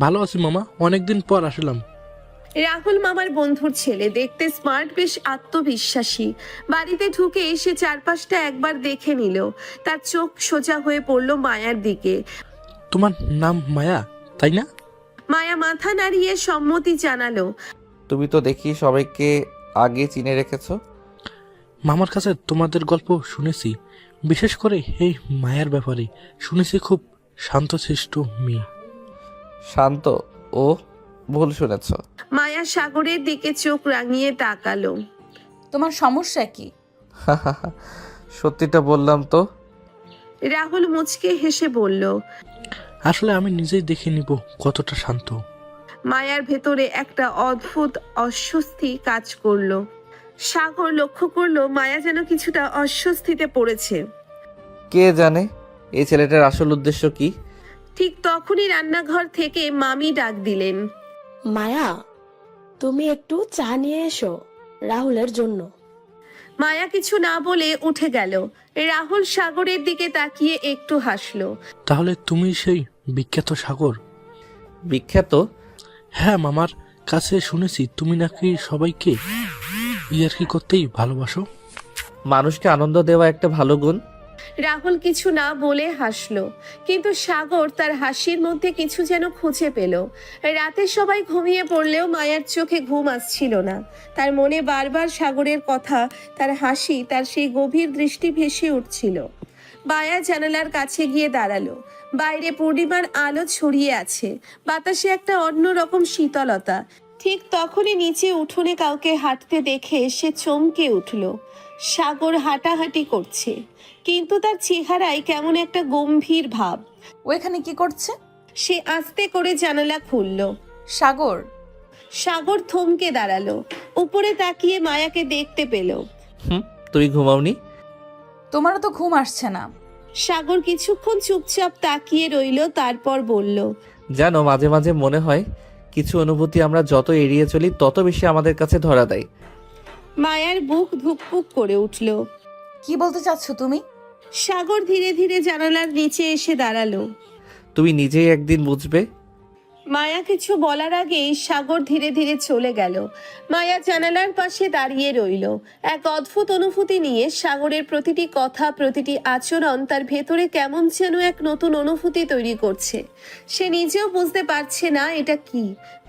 ভালো আছি মামা, অনেকদিন পর আসলাম। রাহুল মামার বন্ধুর ছেলে, দেখতে স্মার্ট, বেশ আত্মবিশ্বাসী। বাড়িতে ঢুকে এসে চারপাশটা একবার দেখে নিল। তার চোখ সোজা হয়ে পড়ল মায়ার দিকে। তোমার নাম মায়া, তাই না? মায়া মাথা নাড়িয়ে সম্মতি জানালো। তুমি তো দেখি সবাইকে আগে চিনে রেখেছো। মামার কাছে তোমাদের গল্প শুনেছি, বিশেষ করে এই মায়ার ব্যাপারে শুনেছি খুব শান্তশিষ্ট মেয়ে। শান্ত? ও ভুল শুনেছ। মায়া সাগরের দিকে চোখ রাঙিয়ে তাকালো। তোমার সমস্যা কি? সত্যিটা বললাম তো। রাহুল মুচকে হেসে বলল। আসলে আমি নিজেই দেখে নিব কতটা শান্ত। মায়ার ভেতরে একটা অদ্ভুত অস্বস্তি কাজ করলো। সাগর লক্ষ্য করলো মায়া যেন কিছুটা অস্বস্তিতে পড়েছে। কে জানে এই ছেলেটার আসল উদ্দেশ্য কি। ঠিক তখনই রান্নাঘর থেকে মামি ডাক দিলেন। মায়া, তুমি একটু চা নিয়ে এসো রাহুলের জন্য। মায়া কিছু না বলে উঠে গেল। রাহুল সাগরের দিকে তাকিয়ে একটু হাসলো। তাহলে তুমি সেই বিখ্যাত সাগর? বিখ্যাত? হ্যাঁ, মামার কাছে শুনেছি তুমি নাকি সবাইকে ইয়ার্কি করতেই ভালোবাসো। মানুষকে আনন্দ দেওয়া একটা ভালো গুণ। রাহুল কিছু না বলে হাসলো, কিন্তু সাগর তার হাসির মধ্যে কিছু যেন খুঁজে পেল। রাতে সবাই ঘুমিয়ে পড়লেও মায়ার চোখে ঘুম আসছিল না। তার মনে বারবার সাগরের কথা, তার হাসি, তার সেই গভীর দৃষ্টি ভেসে উঠছিল। মায়া জানালার কাছে গিয়ে দাঁড়ালো। বাইরে পূর্ণিমার আলো ছড়িয়ে আছে, বাতাসে একটা অন্যরকম শীতলতা। ঠিক তখনই নিচে উঠোনে কাউকে হাঁটতে দেখে সে চমকে উঠল। সাগর হাঁটাহাঁটি করছে, কিন্তু তার চেহারায় কেমন একটা গম্ভীর ভাব। ও এখানে কি করছে? সে আস্তে করে জানালা খুলল। সাগর। সাগর থমকে দাঁড়ালো, উপরে তাকিয়ে মায়াকে দেখতে পেল। তুমি ঘুমাওনি? তোমারও তো ঘুম আসছে না। সাগর কিছুক্ষণ চুপচাপ তাকিয়ে রইল, তারপর বলল। জানো, মাঝে মাঝে মনে হয় কিছু অনুভূতি আমরা যত এড়িয়ে চলি তত বেশি আমাদের কাছে ধরা দেয়। মায়ার বুক ধুকপুক করে উঠল। কি বলতে চাচ্ছ তুমি? সাগর ধীরে ধীরে জানালার নিচে এসে দাঁড়ালো। তুমি নিজেই একদিন বুঝবে। মায়া কিছু বলার আগেই সাগর ধীরে ধীরে চলে গেল। মায়া জানালার পাশে দাঁড়িয়ে রইল। এক অদ্ভুত অনুভূতি নিয়ে সাগরের প্রতিটি কথা, প্রতিটি আচরণ তার ভেতরে কেমন যেন এক নতুন অনুভূতি তৈরি করছে। সে নিজেও বুঝতে পারছে না এটা কি,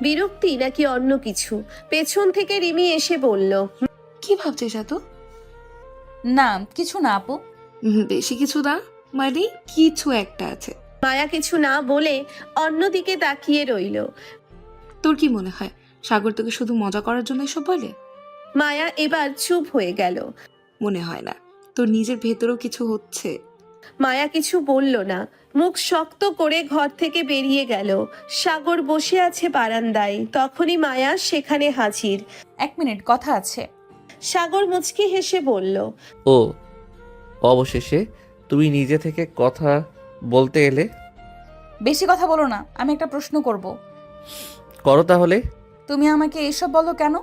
বিরক্তি নাকি অন্য কিছু। পেছন থেকে রিমি এসে বলল। কি ভাবছিস এত? না কিছু না আপু। বেশি কিছু না, মানে কিছু একটা আছে। মায়া কিছু না বলে অন্যদিকে তাকিয়ে রইল। তোর কি মনে হয় সাগর তোকে শুধু মজা করার জন্য এসব বলে? মায়া এবার চুপ হয়ে গেল। মনে হয় না, তোর নিজের ভেতরেও কিছু হচ্ছে। মায়া কিছু বলল না, মুখ শক্ত করে ঘর থেকে বেরিয়ে গেল। সাগর বসে আছে বারান্দায়, তখনই মায়া সেখানে হাজির। 1 মিনিট, কথা আছে। সাগর মুচকি হেসে বলল। ও, অবশেষে তুমি নিজে থেকে কথা বলতে এলে। বেশি কথা বলো না, আমি একটা প্রশ্ন করব। করো তাহলে। তুমি আমাকে এসব বলো কেন?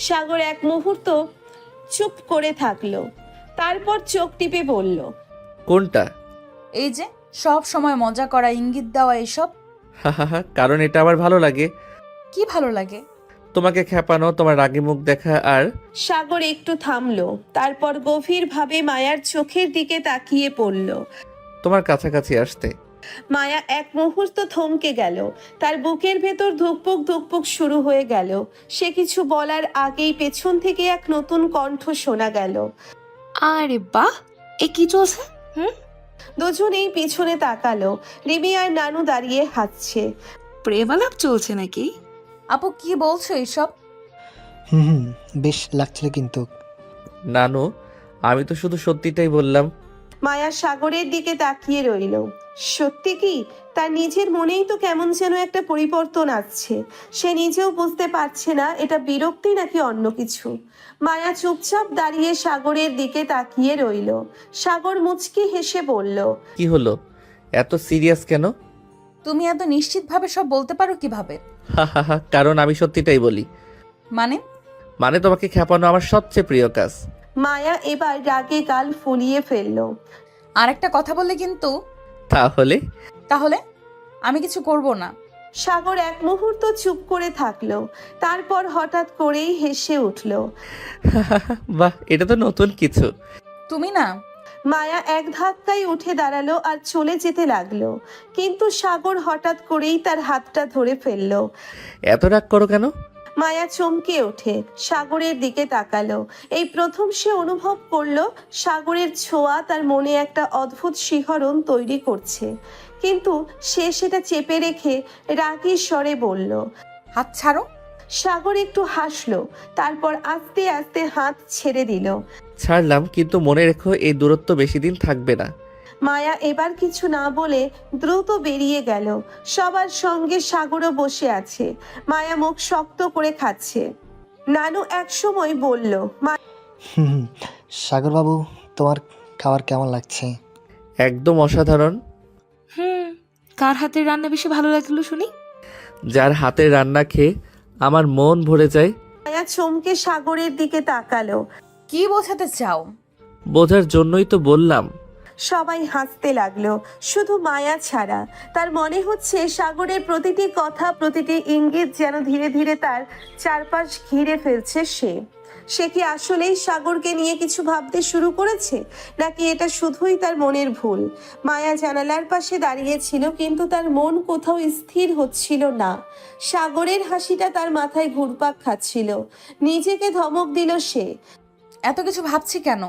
সাগর এক মুহূর্ত চুপ করে থাকলো, তারপর চোখ টিপে বলল। কোনটা? এই যে সব সময় মজা করা, ইঙ্গিত দেওয়া, এসব। হা, কারণ এটা আমার ভালো লাগে। কি ভালো লাগে? তোমাকে খেপানো, তোমার রাগী মুখ দেখা। আর সাগর একটু থামলো, তারপর গভীরভাবে মায়ার চোখের দিকে তাকিয়ে পড়ল। তোমার কাছাকাছি আসতে। মায়া এক মুহূর্ত থমকে গেল, তার বুকের ভেতর ধুকপুক ধুকপুক শুরু হয়ে গেল। সে কিছু বলার আগেই পেছন থেকে এক নতুন কণ্ঠ শোনা গেল। আরে বাহ, এ কি চলছে? দুজনেই পিছনে তাকালো। রিমি আর নানু দাঁড়িয়ে হাসছে। প্রেমালাপ চলছে নাকি? আপু কি বলছো এসব? হুম, বেশ লাগছিল কিন্তু। নানু, আমি তো শুধু সত্যিটাই বললাম। মায়া সাগরের দিকে তাকিয়ে রইল। সত্যি কি? তার নিজের মনেই তো কেমন যেন একটা পরিবর্তন আসছে। সে নিজেও বুঝতে পারছে না এটা বিরক্তি নাকি অন্য কিছু। মায়া চুপচাপ দাঁড়িয়ে সাগরের দিকে তাকিয়ে রইল। সাগর মুচকি হেসে বলল। কি হলো, এত সিরিয়াস কেন? তুমি এত নিশ্চিতভাবে সব বলতে পারো কিভাবে? হা হা হা, কারণ আমি সত্যিটাই বলি। মানে? মানে তোমাকে খেপানো আমার সবচেয়ে প্রিয় কাজ। মায়া এবার রাগে গাল ফুলিয়ে ফেলল। আর একটা কথা বললে কিন্তু। তাহলে? তাহলে আমি কিছু করব না। সাগর এক মুহূর্ত চুপ করে থাকলো, তারপর হঠাৎ করেই হেসে উঠল। বাহ, এটা তো নতুন কিছু। তুমি না। মায়া এক ধাক্কায় উঠে দাঁড়ালো আর চলে যেতে লাগলো, কিন্তু সাগর হঠাৎ করেই তার হাতটা ধরে ফেললো। এত রাগ করো কেন? মায়া চমকে ওঠে, সাগরের দিকে তাকালো। এই প্রথম সে অনুভব করলো সাগরের ছোঁয়া তার মনে একটা অদ্ভুত শিহরণ তৈরি করছে, কিন্তু সে সেটা চেপে রেখে রাগী স্বরে বলল, হাত ছাড়ো। সাগর একটু হাসলো, তারপর আস্তে আস্তে হাত ছেড়ে দিল। ছাড়লাম, কিন্তু মনে রেখো এই দূরত্ব বেশি দিন থাকবে না। মায়া এবার কিছু না বলে দ্রুত বেরিয়ে গেল। সবার সঙ্গে সাগরও বসে আছে, মায়া মুখ শক্ত করে খাচ্ছে। নানু একসময় বলল, হুম, সাগরবাবু, তোমার খাবার কেমন লাগছে? একদম অসাধারণ। কার হাতের রান্না বেশি ভালো লাগলো শুনি? যার হাতের রান্না খেয়ে আমার মন ভরে যায়। মায়া চমকে সাগরের দিকে তাকালো। কি বোঝাতে চাও? বোঝার জন্যই তো বললাম। সবাই হাসতে লাগলো, শুধু মায়া ছাড়া। তার মনে হচ্ছে সাগরের প্রতিটি কথা, প্রতিটি ইঙ্গিত যেন ধীরে ধীরে তার চারপাশ ঘিরে ফেলছে। সে কি আসলেই সাগরকে নিয়ে কিছু ভাবতে শুরু করেছে, নাকি এটা শুধুই তার মনের ভুল? মায়া জানালার পাশে দাঁড়িয়েছিল, কিন্তু তার মন কোথাও স্থির হচ্ছিল না। সাগরের হাসিটা তার মাথায় ঘুরপাক খাচ্ছিল। নিজেকে ধমক দিল সে। এত কিছু ভাবছি কেন?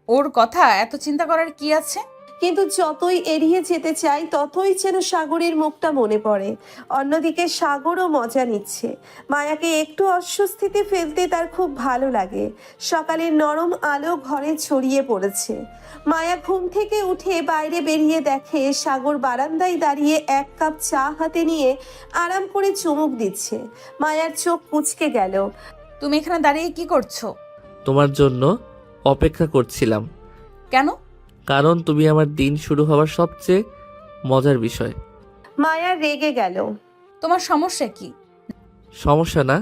ওর কথা এত চিন্তা করার কি আছে? কিন্তু যতই এড়িয়ে যেতে চাই, ততই যেন সাগরের মুখটা মনে পড়ে। অন্যদিকে সাগরও মজা নিচ্ছে। মায়াকে একটু অস্বস্তিতে ফেলতে তার খুব ভালো লাগে। সকালের নরম আলো ঘরে ছড়িয়ে পড়েছে। মায়া ঘুম থেকে উঠে বাইরে বেরিয়ে দেখে সাগর বারান্দায় দাঁড়িয়ে এক কাপ চা হাতে নিয়ে আরাম করে চুমুক দিচ্ছে। মায়ার চোখ কুঁচকে গেল। তুমি এখানে দাঁড়িয়ে কি করছো? তোমার জন্য অপেক্ষা করছিলাম। কেন? কারণ তুমি আমার দিন শুরু হওয়ার সবচেয়ে মজার বিষয়। মায়া রেগে গেল। তোমার সমস্যা কি? সমস্যা না,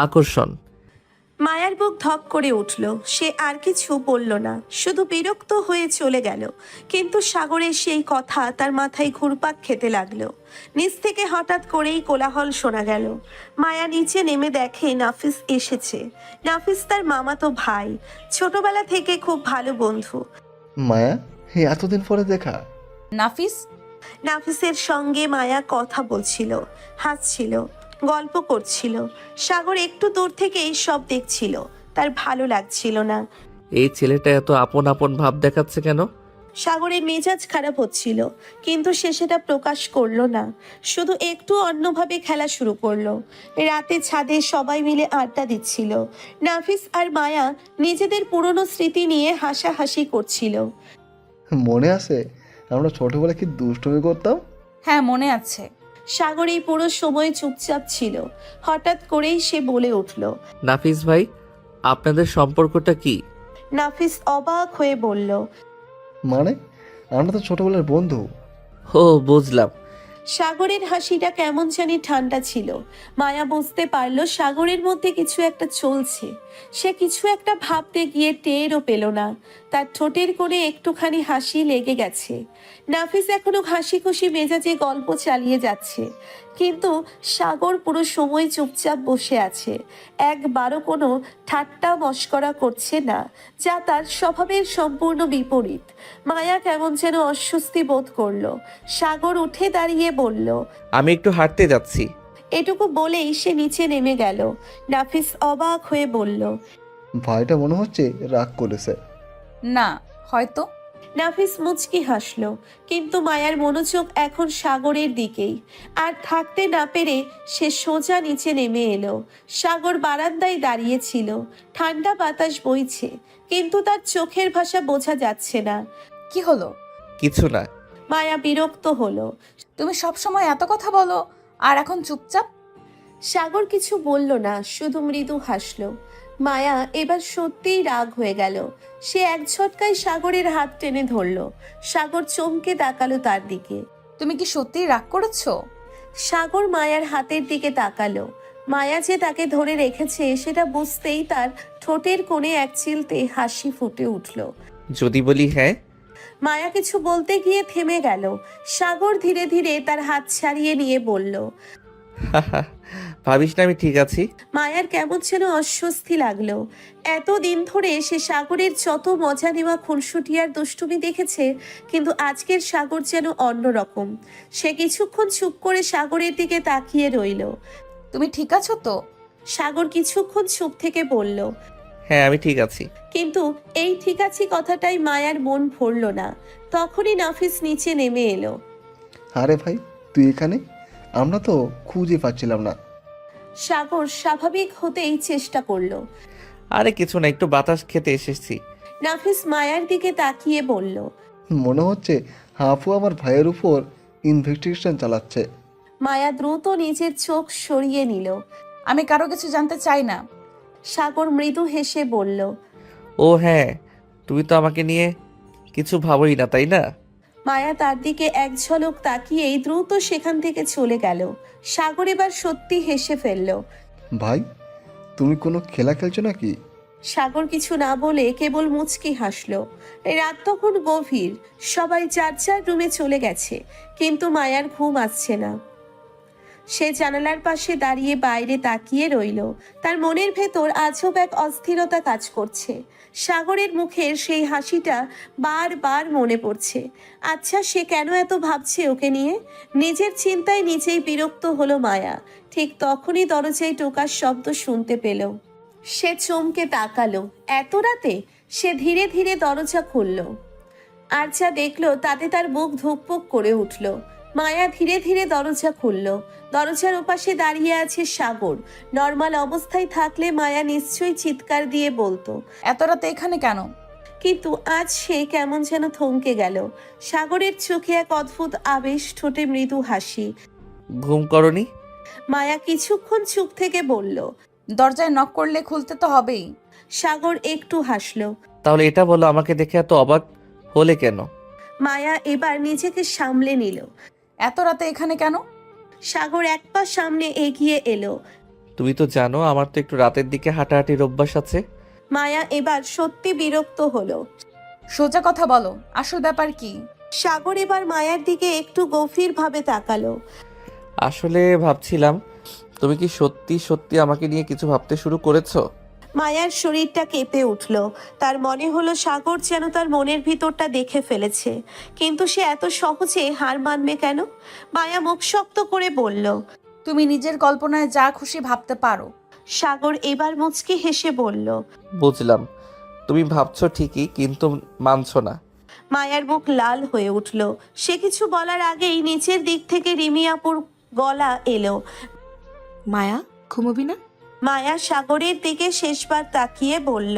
আকর্ষণ। মায়ার বুক ধক করে উঠল। সে আর কিছু বলল না, শুধু বিরক্ত হয়ে চলে গেল। কিন্তু সাগরের সেই কথা তার মাথায় ঘুরপাক খেতে লাগলো। নিচ থেকে হঠাৎ করেই কোলাহল শোনা গেল। মায়া নিচে নেমে দেখে নাফিস এসেছে। নাফিস তার মামাতো ভাই, ছোটবেলা থেকে খুব ভালো বন্ধু। মায়া, এতদিন পরে দেখা। নাফিস? নাফিসের সঙ্গে মায়া কথা বলছিল, হাসছিল, গল্প করছিল। সাগর একটু দূর থেকেই সব দেখছিল। তার ভালো লাগছিল না। এই ছেলেটা এত আপন আপন ভাব দেখাচ্ছে কেন? সাগরের মেজাজ খারাপ হচ্ছিল, কিন্তু সে সেটা প্রকাশ করলো না। শুধু একটু অন্যভাবে খেলা শুরু করলো। রাতে ছাদে সবাই মিলে আড্ডা দিচ্ছিল। নাফিস আর মায়া নিজেদের পুরনো স্মৃতি নিয়ে হাসাহাসি করছিল। মনে আছে আমরা ছোটবেলায় কি দুষ্টুমি করতাম? হ্যাঁ, মনে আছে। সাগর এই পুরো সময় চুপচাপ ছিল। হঠাৎ করেই সে বলে উঠল, নাফিস ভাই, আপনাদের সম্পর্কটা কি? নাফিস অবাক হয়ে বলল, মানে আমরা তো ছোটবেলার বন্ধু। ও, বুঝলাম। সাগরের হাসিটা কেমন জানি ঠান্ডা ছিল। মায়া বুঝতে পারল সাগরের মধ্যে কিছু একটা চলছে। সে কিছু একটা ভাবতে গিয়ে টেরও পেল না। তার ঠোঁটের কোণে একটুখানি হাসি লেগে গেছে। নাফিস এখনো হাসি খুশি মেজাজে গল্প চালিয়ে যাচ্ছে, কিন্তু সাগর পুরো সময় চুপচাপ বসে আছে। একবারও কোনো ঠাট্টা মশকরা করছে না, যা তার স্বভাবের সম্পূর্ণ বিপরীত। মায়া কেমন যেন অস্বস্তি বোধ করলো। সাগর উঠে দাঁড়িয়ে বলল, আমি একটু হাঁটতে যাচ্ছি। এটুকু বলেই সে নিচে নেমে গেল। নাফিস অবাক হয়ে বলল, ভাইটা মনে হচ্ছে রাগ করেছে। না, হয়তো। নাফিস মুচকি হাসলো, কিন্তু মায়ার মনোযোগ এখন সাগরের দিকেই। আর থাকতে না পেরে সে সোজা নিচে নেমে এলো। সাগর বারান্দায় দাঁড়িয়েছিল। ঠান্ডা বাতাস বইছে, কিন্তু তার চোখের ভাষা বোঝা যাচ্ছে না। কি হলো? কিছু না। মায়া বিরক্ত হলো। তুমি সবসময় এত কথা বলো, আর এখন চুপচাপ। সাগর কিছু বলল না, শুধু মৃদু হাসলো। মায়া এবার সত্যিই রাগ হয়ে গেল। সে এক ঝটকায় সাগরের হাত টেনে ধরল। সাগর চমকে তাকালো তার দিকে। তুমি কি সত্যিই রাগ করেছো? সাগর মায়ার হাতের দিকে তাকালো। মায়া যে তাকে ধরে রেখেছে সেটা বুঝতেই তার ঠোঁটের কোণে এক চিলতে হাসি ফুটে উঠল। যদি বলি হ্যাঁ? মায়া কিছু বলতে গিয়ে থেমে গেল। সাগর ধীরে ধীরে তার হাত ছাড়িয়ে নিয়ে বলল। ভাবিস না আমি ঠিক আছি। মায়ার কেমন যেন অস্বস্তি লাগলো। এতদিন ধরে সে সাগরের যত মজা নেওয়া খুনসুটি আর দুষ্টুমি দেখেছে, কিন্তু আজকের সাগর যেন অন্যরকম। সে কিছুক্ষণ চুপ করে সাগরের দিকে তাকিয়ে রইল। তুমি ঠিক আছো তো? সাগর কিছুক্ষণ চুপ থেকে বলল। হ্যাঁ আমি ঠিক আছি। কিন্তু এই ঠিক আছি কথাটাই মায়ার মন ভরল না। তখনই নাফিস নিচে নেমে এলো। আরে ভাই, তুই এখানে? আমরা তো খুঁজে পাচ্ছিলাম না। সাগর স্বাভাবিক হতেই চেষ্টা করলো। আরে কিছু না, একটু বাতাস খেতে এসেছি। নাফিস মায়ার দিকে তাকিয়ে বলল। মনে হচ্ছে হাফু আমার ভাইয়ের উপর ইনভেস্টিগেশন চালাচ্ছে। মায়া দ্রুত নিজের চোখ সরিয়ে নিল। আমি কারো কিছু জানতে চাই না। সাগর মৃদু হেসে বলল। ও হ্যাঁ, তুমি তো আমাকে নিয়ে কিছু ভাবোই না, তাই না? মায়া তার দিকে এক ঝলক তাকিয়েই দ্রুত সেখান থেকে চলে গেল। সাগর এবার সত্যি হেসে ফেলল। ভাই, তুমি কোনো খেলা খেলছো নাকি? সাগর কিছু না বলে কেবল মুচকি হাসলো। রাত তখন গভীর, সবাই যার যার রুমে চলে গেছে, কিন্তু মায়ার ঘুম আসছে না। সে জানালার পাশে দাঁড়িয়ে বাইরে তাকিয়ে রইল। তার মনের ভেতর আজব এক অস্থিরতা কাজ করছে। সাগরের মুখের সেই হাসিটা বারবার মনে পড়ছে। আচ্ছা, সে কেন এত ভাবছে ওকে নিয়ে? নিজের চিন্তায় নিজেই বিরক্ত হলো মায়া। ঠিক তখনই দরজায় টোকার শব্দ শুনতে পেল। সে চমকে তাকালো। এত রাতে? সে ধীরে ধীরে দরজা খুলল। আর যা দেখলো তাতে তার বুক ধুকপুক করে উঠল। মায়া ধীরে ধীরে দরজা খুলল। দরজার ওপাশে দাঁড়িয়ে আছে সাগর। নর্মাল অবস্থায় থাকলে মায়া নিশ্চয়ই চিৎকার দিয়ে বলতো। এত রাতে এখানে কেন? কিন্তু আজ সে কেমন যেন থমকে গেল। সাগরের চোখে এক অদ্ভুত আবেশ, ঠোঁটে মৃদু হাসি। ঘুম করনি? মায়া কিছুক্ষণ চুপ থেকে বলল। দরজায় নক করলে খুলতে তো হবেই। সাগর একটু হাসলো। তাহলে এটা বলো, আমাকে দেখে এত অবাক হলে কেন? মায়া এবার নিজেকে সামলে নিল। এত রাতে এখানে কেন? সাগর এক পা সামনে এগিয়ে এলো। তুমি তো জানো আমার তো একটু রাতের দিকে হাঁটাহাঁটির অভ্যাস আছে। মায়া এবার সত্যি বিরক্ত হলো। সোজা কথা বলো, আসল ব্যাপার কি? সাগর এবার মায়ার দিকে একটু গভীরভাবে তাকালো। আসলে ভাবছিলাম, তুমি কি সত্যি সত্যি আমাকে নিয়ে কিছু ভাবতে শুরু করেছো? মায়ার শরীরটা কেঁপে উঠল। তার মনে হলো সাগর যেন তার মনের ভিতরটা দেখে ফেলেছে। কিন্তু সে এত সহজে হার মানবে কেন? মায়া মুখ শক্ত করে বলল। তুমি নিজের কল্পনায় যা খুশি ভাবতে পারো। সাগর এবার মুচকি হেসে বলল। বুঝলাম, তুমি ভাবছো ঠিকই, কিন্তু মানছো না। মায়ার মুখ লাল হয়ে উঠল। সে কিছু বলার আগেই নিচের দিক থেকে রিমি আপুর গলা এলো। মায়া, ঘুমোবি না? মায়া সাগরের দিকে শেষবার তাকিয়ে বলল।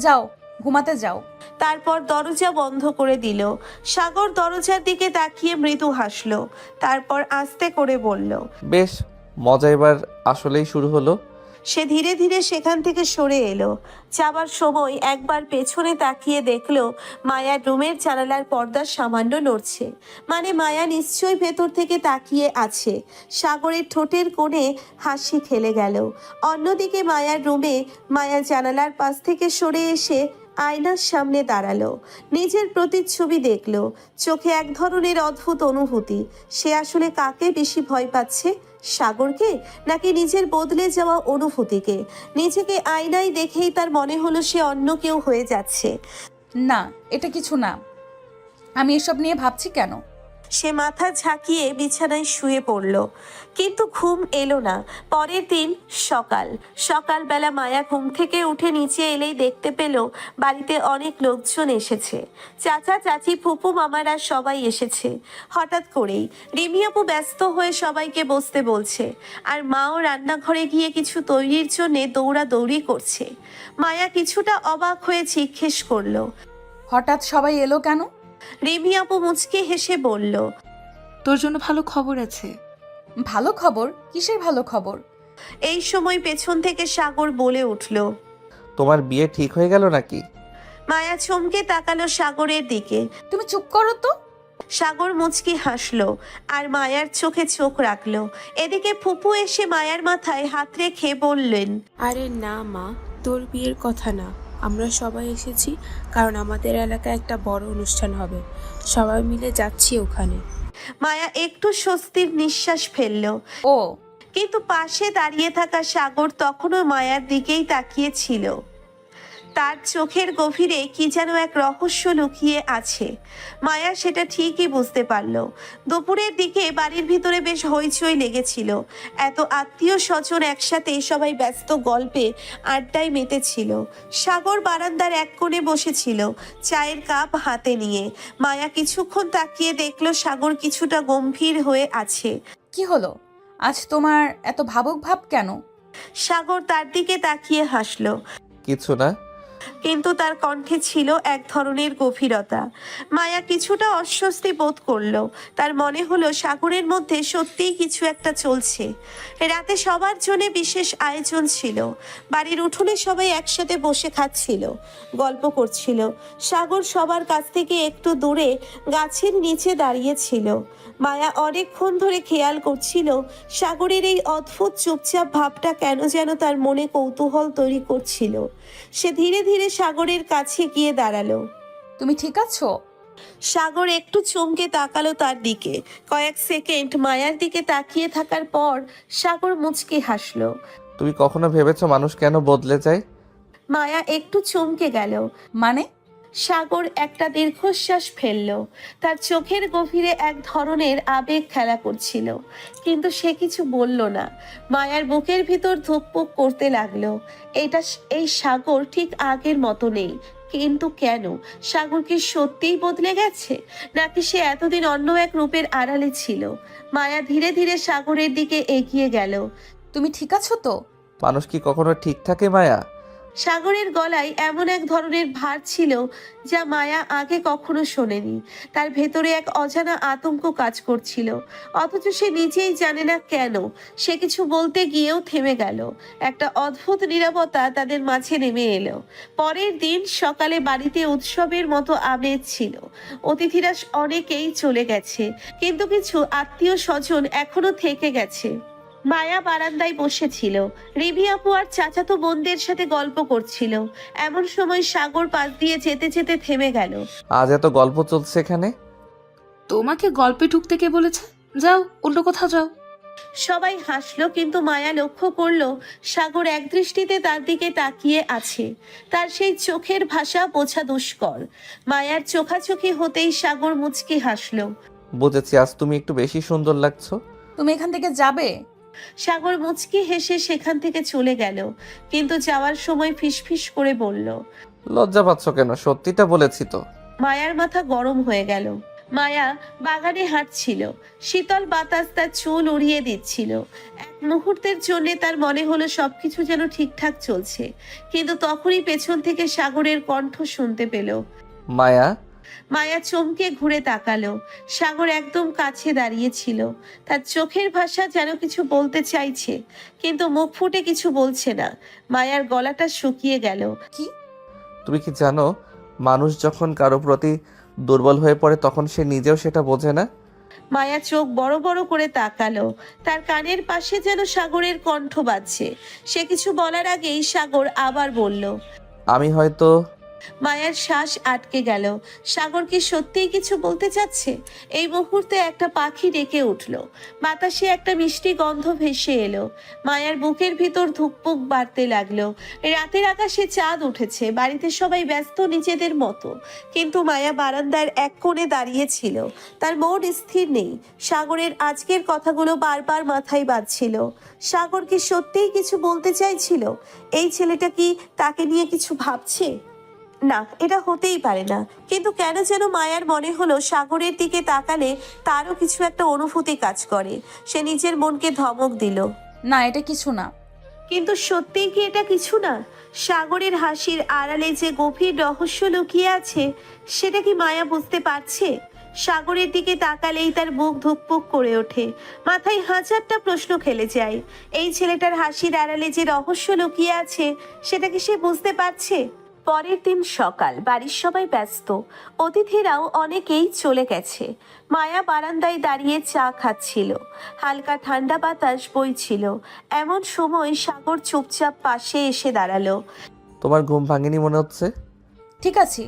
যাও, ঘুমাতে যাও। তারপর দরজা বন্ধ করে দিল। সাগর দরজার দিকে তাকিয়ে মৃদু হাসলো। তারপর আস্তে করে বলল। বেশ, মজা এবার আসলেই শুরু হলো। সে ধীরে ধীরে সেখান থেকে সরে এলো। যাবার সময় একবার পেছনে তাকিয়ে দেখলো মায়ার রুমের জানালার পর্দা সামান্য নড়ছে। মানে মায়া নিশ্চয়ই ভেতর থেকে তাকিয়ে আছে। সাগরের ঠোঁটের কোণে হাসি খেলে গেল। অন্যদিকে মায়ার রুমে মায়া জানালার পাশ থেকে সরে এসে আয়নার সামনে দাঁড়ালো। নিজের প্রতিচ্ছবি দেখলো। চোখে এক ধরনের অদ্ভুত অনুভূতি। সে আসলে কাকে বেশি ভয় পাচ্ছে, সাগরকে নাকি নিজের বদলে যাওয়া অনুভূতিকে? নিজেকে আয়নায় দেখেই তার মনে হলো সে অন্য কেউ হয়ে যাচ্ছে। না, এটা কিছু না। আমি এসব নিয়ে ভাবছি কেন? সে মাথা ঝাঁকিয়ে বিছানায় শুয়ে পড়ল, কিন্তু ঘুম এলো না। পরের দিন সকালবেলা মায়া ঘুম থেকে উঠে নিচে এলেই দেখতে পেল বাড়িতে অনেক লোকজন এসেছে। চাচা চাচি ফুপু মামারা সবাই এসেছে। হঠাৎ করেই রিমি আপু ব্যস্ত হয়ে সবাইকে বসতে বলছে, আর মাও রান্নাঘরে গিয়ে কিছু তৈরির জন্যে দৌড়াদৌড়ি করছে। মায়া কিছুটা অবাক হয়ে জিজ্ঞেস করলো, হঠাৎ সবাই এলো কেন? রিমি আপু মুচকি হেসে বলল, তোর জন্য ভালো খবর আছে। ভালো খবর? কিসের ভালো খবর? এই সময় পেছন থেকে সাগর বলে উঠল। তোমার বিয়ে ঠিক হয়ে গেল নাকি? মায়া চমকে তাকালো সাগরের দিকে। তুমি চুপ করো তো। সাগর মুচকি হাসলো আর মায়ার চোখে চোখ রাখলো। এদিকে ফুপু এসে মায়ার মাথায় হাত রেখে বললেন, আরে না মা, তোর বিয়ের কথা না, আমরা সবাই এসেছি কারণ আমাদের এলাকায় একটা বড় অনুষ্ঠান হবে, সবাই মিলে যাচ্ছি ওখানে। মায়া একটু স্বস্তির নিঃশ্বাস ফেললো। ও কিন্তু পাশে দাঁড়িয়ে থাকা সাগর তখনও মায়ার দিকেই তাকিয়ে ছিল। তার চোখের গভীরে কি যেন এক রহস্য লুকিয়ে আছে। মায়া সেটা ঠিকই বুঝতে পারল। দুপুরের দিকে বাড়ির ভিতরে বেশ হইচই লেগেছিল। এত আত্মীয় স্বজন একসাথে, সবাই ব্যস্ত গল্পে আড্ডায় মেতেছিল। সাগর বারান্দার এক কোণে বসেছিল, চায়ের কাপ হাতে নিয়ে। মায়া কিছুক্ষণ তাকিয়ে দেখলো সাগর কিছুটা গম্ভীর হয়ে আছে। কি হলো, আজ তোমার এত ভাবুক ভাব কেন? সাগর তার দিকে তাকিয়ে হাসলো, কিছু না। কিন্তু তার কণ্ঠে ছিল এক ধরনের গভীরতা। মায়া কিছুটা অস্বস্তি বোধ করলো। তার মনে হলো সাগরের মধ্যে সত্যিই কিছু একটা চলছে। রাতে সবার জন্য বিশেষ আয়োজন ছিল। বাড়ির উঠোনে সবাই একসাথে বসে খাচ্ছিল, গল্প করছিল। সাগর সবার কাছ থেকে একটু দূরে গাছের নিচে দাঁড়িয়েছিল। মায়া অনেকক্ষণ ধরে খেয়াল করছিল সাগরের এই অদ্ভুত চুপচাপ ভাবটা কেন যেন তার মনে কৌতূহল তৈরি করছিল। সে ধীরে ধীরে সাগরের কাছে গিয়ে দাঁড়ালো। তুমি ঠিক আছো? সাগর একটু চমকে তাকালো তার দিকে। কয়েক সেকেন্ড মায়ার দিকে তাকিয়ে থাকার পর সাগর মুচকি হাসলো। তুমি কখনো ভেবেছো মানুষ কেন বদলে যায়? মায়া একটু চমকে গেল। মানে? সাগর একটা দীর্ঘশ্বাস ফেলল। তার চোখের গভীরে এক ধরনের আবেগ খেলা করছিল, কিন্তু সে কিছু বলল না। মায়ার বুকের ভিতর ধুকপুক করতে লাগলো। এই সাগর ঠিক আগের মতো নেই। কিন্তু কেন? সাগর কি সত্যিই বদলে গেছে, নাকি সে এতদিন অন্য এক রূপের আড়ালে ছিল? মায়া ধীরে ধীরে সাগরের দিকে এগিয়ে গেল। তুমি ঠিক আছো তো? মানুষ কি কখনো ঠিক থাকে মায়া? সাগরের গলায় এমন এক ধরনের ভার ছিল যা মায়া আগে কখনো শোনেনি। তার ভেতরে এক অজানা আতঙ্ক কাজ করছিল, অথচ সে নিজেই জানে না কেন। সে কিছু বলতে গিয়েও থেমে গেল। একটা অদ্ভুত নীরবতা তাদের মাঝে নেমে এলো। পরের দিন সকালে বাড়িতে উৎসবের মতো আমেজ ছিল। অতিথিরা অনেকেই চলে গেছে, কিন্তু কিছু আত্মীয় স্বজন এখনো থেকে গেছে। মায়া বারান্দায় বসেছিল, রিভি আপু আর চাচাতো বোনদের সাথে গল্প করছিল। এমন সময় সাগর পাশ দিয়ে যেতে যেতে থেমে গেল। আজ এত গল্প চলছে এখানে? তোমাকে গল্পে ঢুকতে কে বলেছে? যাও, অন্য কোথাও যাও। সবাই হাসলো, কিন্তু মায়া লক্ষ্য করলো সাগর একদৃষ্টিতে তার দিকে তাকিয়ে আছে। তার সেই চোখের ভাষা বোঝা দুষ্কর। মায়ার চোখাচোখি হতেই সাগর মুচকি হাসলো। বুঝেছি, আজ তুমি একটু বেশি সুন্দর লাগছো। তুমি এখান থেকে যাবে? সাগর মুচকি হেসে সেখান থেকে চলে গেল, কিন্তু যাওয়ার সময় ফিসফিস করে বলল, লজ্জা পাচ্ছ কেন? সত্যিটা বলেছি তো। মায়ার মাথা গরম হয়ে গেল। মায়া বাগানে হাঁটছিল, শীতল বাতাস তার চুল উড়িয়ে দিচ্ছিল। এক মুহূর্তের জন্য তার মনে হলো সবকিছু যেন ঠিকঠাক চলছে, কিন্তু তখনই পেছন থেকে সাগরের কণ্ঠ শুনতে পেল। মায়া। মায়া চমকে ঘুরে তাকালো। সাগর একদম কাছে দাঁড়িয়েছিল। তার চোখের ভাষা যেন কিছু বলতে চাইছে, কিন্তু মুখ ফুটে কিছু বলছে না। মায়ার গলাটা শুকিয়ে গেল। কি? তুমি কি জানো, মানুষ যখন কারো প্রতি দুর্বল হয়ে পড়ে তখন সে নিজেও সেটা বোঝে না। মায়া চোখ বড় বড় করে তাকালো। তার কানের পাশে যেন সাগরের কণ্ঠ বাজছে। সে কিছু বলার আগেই সাগর আবার বলল, আমি হয়তো। মায়ার শ্বাস আটকে গেল। সাগর কি সত্যিই কিছু বলতে চাচ্ছে? এই মুহূর্তে একটা পাখি ডেকে উঠল। বাতাসে একটা মিষ্টি গন্ধ ভেসে এলো। মায়ার বুকের ভিতর ধুকপুক বাড়তে লাগলো। রাতের আকাশে চাঁদ উঠেছে, বাড়িতে সবাই ব্যস্ত নিজেদের মতো, কিন্তু মায়া বারান্দার এক কোণে দাঁড়িয়েছিল। তার মন স্থির নেই। সাগরের আজকের কথাগুলো বারবার মাথায় বাজছিল। সাগর কি সত্যিই কিছু বলতে চাইছিল? এই ছেলেটা কি তাকে নিয়ে কিছু ভাবছে? না, এটা হতেই পারে না। কিন্তু কেন যেন মায়ার মনে হলো সাগরের দিকে তাকালে তারও কিছু একটা অনুভূতি কাজ করে। সে নিজের মনকে ধমক দিল, না, এটা কিছু না। কিন্তু সত্যিই কি এটা কিছু না? সাগরের হাসির আড়ালে যে গভীর রহস্য লুকিয়ে আছে, সেটা কি মায়া বুঝতে পারছে? সাগরের দিকে তাকালেই তার বুক ধুকপুক করে ওঠে। মাথায় হাজারটা প্রশ্ন খেলে যায়। এই ছেলেটার হাসির আড়ালে যে রহস্য লুকিয়ে আছে, সেটা কি সে বুঝতে পারছে? পরের দিন সকাল, বাড়ির সবাই ব্যস্ত, অতিথিরাও অনেকেই চলে গেছে। মায়া বারান্দায় দাঁড়িয়ে চা খাচ্ছিল, হালকা ঠান্ডা বাতাস বইছিল। এমন সময় সাগর চুপচাপ পাশে এসে দাঁড়ালো। তোমার ঘুম ভাঙেনি মনে হচ্ছে? ঠিক আছে,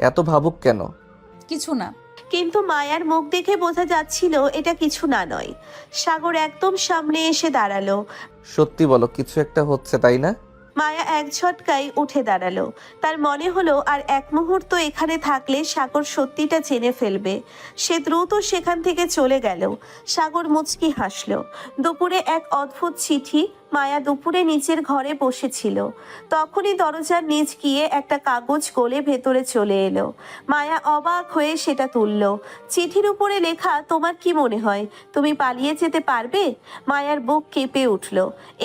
এত ভাবুক কেন? কিছু না। কিন্তু মায়ার মুখ দেখে বোঝা যাচ্ছিল এটা কিছু না নয়। সাগর একদম সামনে এসে দাঁড়ালো। সত্যি বলো, কিছু একটা হচ্ছে তাই না? মায়া এক ঝটকায় উঠে দাঁড়ালো। তার মনে হলো আর এক মুহূর্ত এখানে থাকলে সাগর সত্যিটা জেনে ফেলবে। সে দ্রুত সেখান থেকে চলে গেল। সাগর মুচকি হাসলো। দুপুরে এক অদ্ভুত চিঠি। মায়া দুপুরে নিচের ঘরে বসেছিল, তখনই দরজার নিচ গিয়ে একটা কাগজ গলে ভেতরে চলে এলো। মায়া অবাক হয়ে সেটা তুলল। চিঠির উপরে লেখা, তোমার কি মনে হয় তুমি পালিয়ে যেতে পারবে? মায়ার বুক কেঁপে উঠল।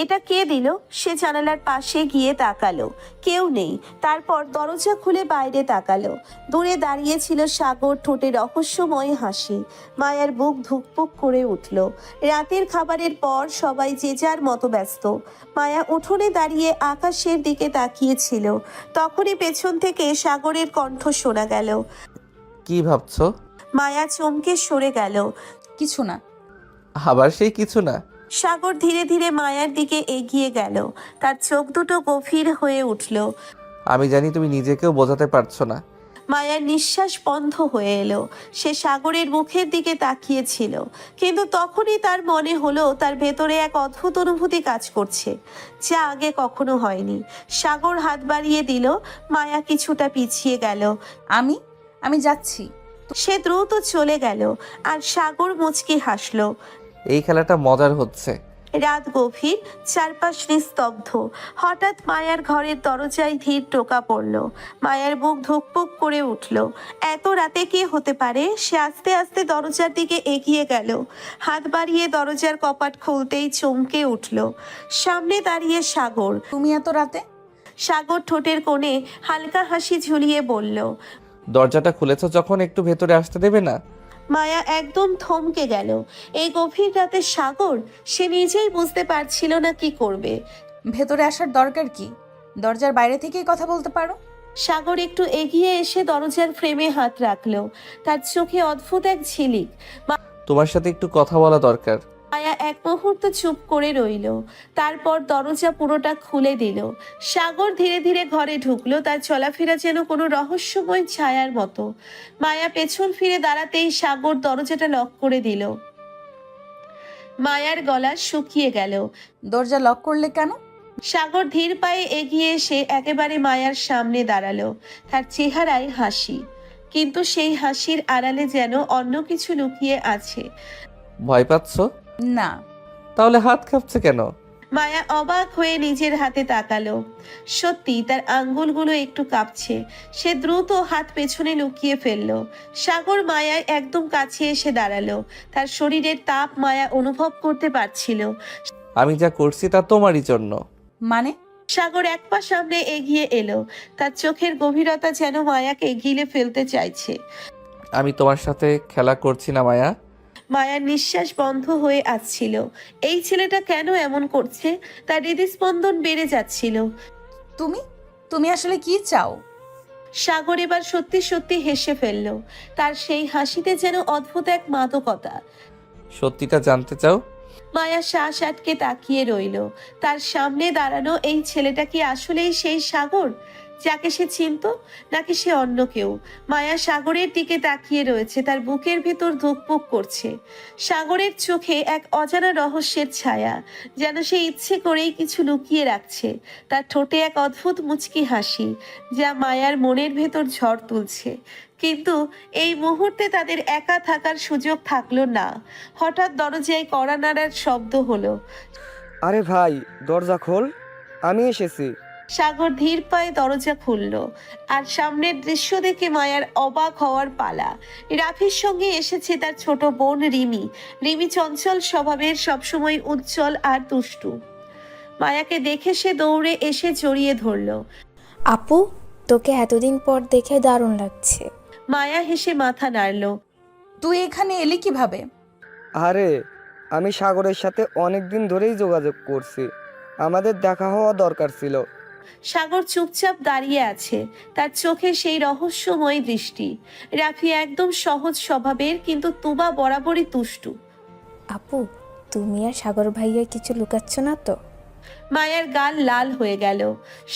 এটা কে দিল? সে জানালার পাশে গিয়ে তাকালো, কেউ নেই। তারপর দরজা খুলে বাইরে তাকালো। দূরে দাঁড়িয়ে ছিল সাগর, ঠোঁটে রহস্যময় হাসি। মায়ার বুক ধুকপুক করে উঠল। রাতের খাবারের পর সবাই যে যার মতো ব্যস্ত। মায়া উঠোনে দাঁড়িয়ে আকাশের দিকে তাকিয়েছিল। তখনই পেছন থেকে সাগরের কণ্ঠ শোনা গেল। কি ভাবছো? মায়া চমকে সরে গেল। কিছু না। আবার সেই কিছু না? সাগর ধীরে ধীরে মায়ার দিকে এগিয়ে গেল। তার চোখ দুটো গভীর হয়ে উঠল। আমি জানি তুমি নিজেকেও বোঝাতে পারছো না। মায়ার নিঃশ্বাস বন্ধ হয়ে এলো। সে সাগরের মুখের দিকে তাকিয়েছিল, কিন্তু তখনই তার মনে হলো তার ভেতরে এক অদ্ভুত অনুভূতি কাজ করছে, যা আগে কখনো হয়নি। সাগর হাত বাড়িয়ে দিল। মায়া কিছুটা পিছিয়ে গেল। আমি যাচ্ছি। সে দ্রুত চলে গেল, আর সাগর মুচকি হাসলো। এই খেলাটা মজার হচ্ছে। রাত গভীর, চারপাশ নিস্তব্ধ। হঠাৎ মায়ার ঘরের দরজায় ধীর টোকা পড়ল। মায়ার বুক ধুকপুক করে উঠল। এত রাতে কে হতে পারে? সে আস্তে আস্তে দরজার দিকে এগিয়ে গেল। হাত বাড়িয়ে দরজার কপাট খুলতেই চমকে উঠল। সামনে দাঁড়িয়ে সাগর। তুমি এত রাতে? সাগর ঠোঁটের কোণে হালকা হাসি ঝুলিয়ে বলল। দরজাটা খুলেছ যখন, একটু ভেতরে আসতে দেবে না? মায়া একদম থমকে গেল। এই গভীর রাতে সাগর, সে নিজেই বুঝতে পারছিল না কি করবে। ভেতরে আসার দরকার কি? দরজার বাইরে থেকেই কথা বলতে পারো। সাগর একটু এগিয়ে এসে দরজার ফ্রেমে হাত রাখলো। তার চোখে অদ্ভুত এক ঝিলিক। তোমার সাথে একটু কথা বলা দরকার। মায়া এক মুহূর্ত চুপ করে রইল। তারপর দরজা পুরোটা খুলে দিল। সাগর ধীরে ধীরে ঘরে ঢুকলো। তার চলাফেরা যেন কোনো রহস্যময় ছায়ার মতো। মায়া পেছন ফিরে দাঁড়াতেই সাগর দরজাটা লক করে দিল। মায়ার গলা শুকিয়ে গেল। দরজা লক করলে কেন? সাগর ধীর পায়ে এগিয়ে এসে একেবারে মায়ার সামনে দাঁড়ালো। তার চেহারায় হাসি, কিন্তু সেই হাসির আড়ালে যেন অন্য কিছু লুকিয়ে আছে। ভয় পাচ্ছ? না। তাহলে হাত কাঁপছে কেন? মায়া অবাক হয়ে নিজের হাতে তাকালো। সত্যি তার আঙ্গুলগুলো একটু কাঁপছে। সে দ্রুত হাত পেছনে লুকিয়ে ফেললো। সাগর মায়ার একদম কাছে এসে দাঁড়ালো। তার শরীরের তাপ মায়া অনুভব করতে পারছিল। আমি যা করছি তা তোমারই জন্য। মানে? সাগর এক পা সামনে এগিয়ে এলো। তার চোখের গভীরতা যেন মায়াকে গিলে ফেলতে চাইছে। আমি তোমার সাথে খেলা করছি না মায়া। মায়ার নিঃশ্বাস বন্ধ হয়ে আসছিল। এই ছেলেটা কেন এমন করছে? তার হৃদস্পন্দন বেড়ে যাচ্ছিল। তুমি আসলে কি চাও? সাগর এবার সত্যি সত্যি হেসে ফেলল। তার সেই হাসিতে যেন অদ্ভুত এক মাদকতা। সত্যিটা জানতে চাও? মায়া শ্বাস আটকে তাকিয়ে রইল। তার সামনে দাঁড়ানো এই ছেলেটা কি আসলেই সেই সাগর যাকে সে চিনত, নাকি সে অন্য কেউ? মায়া সাগরের দিকে তাকিয়ে রয়েছে। তার বুকের ভেতর ধুকপুক করছে। সাগরের চোখে এক অজানা রহস্যের ছায়া, যেন সে ইচ্ছে করেই কিছু লুকিয়ে রাখছে। তার ঠোঁটে এক অদ্ভুত মুচকি হাসি, যা মায়ার মনের ভেতর ঝড় তুলছে। কিন্তু এই মুহূর্তে তাদের একা থাকার সুযোগ থাকলো না। হঠাৎ দরজায় কড়া নাড়ার শব্দ হলো। আরে ভাই, দরজা খোল, আমি এসেছি। সাগর ধীর পায়ে দরজা খুলল, আর সামনের দৃশ্য দেখে মায়ার অবাক হওয়ার পালা। রাফির সঙ্গে এসেছে তার ছোট বোন রিমি। রিমি চঞ্চল স্বভাবের, সবসময় উজ্জ্বল আর দুষ্টু। মায়াকে দেখে সে দৌড়ে এসে জড়িয়ে ধরল। আপু, তোকে এতদিন পর দেখে দারুণ লাগছে। মায়া হেসে মাথা নাড়ল। তুই এখানে এলি কিভাবে? আরে, আমি সাগরের সাথে অনেক দিন ধরেই যোগাযোগ করছি। আমাদের দেখা হওয়া দরকার ছিল, সাগর চুপচাপ দাঁড়িয়ে আছে, তার চোখে সেই রহস্যময় দৃষ্টি। রাফি একদম সহজ স্বভাবের, কিন্তু তুবা বরাবরই তুষ্টু। আপু, তুমি আর সাগর ভাইয়া কিছু লুকাচ্ছ না তো? মায়ার গাল লাল হয়ে গেল।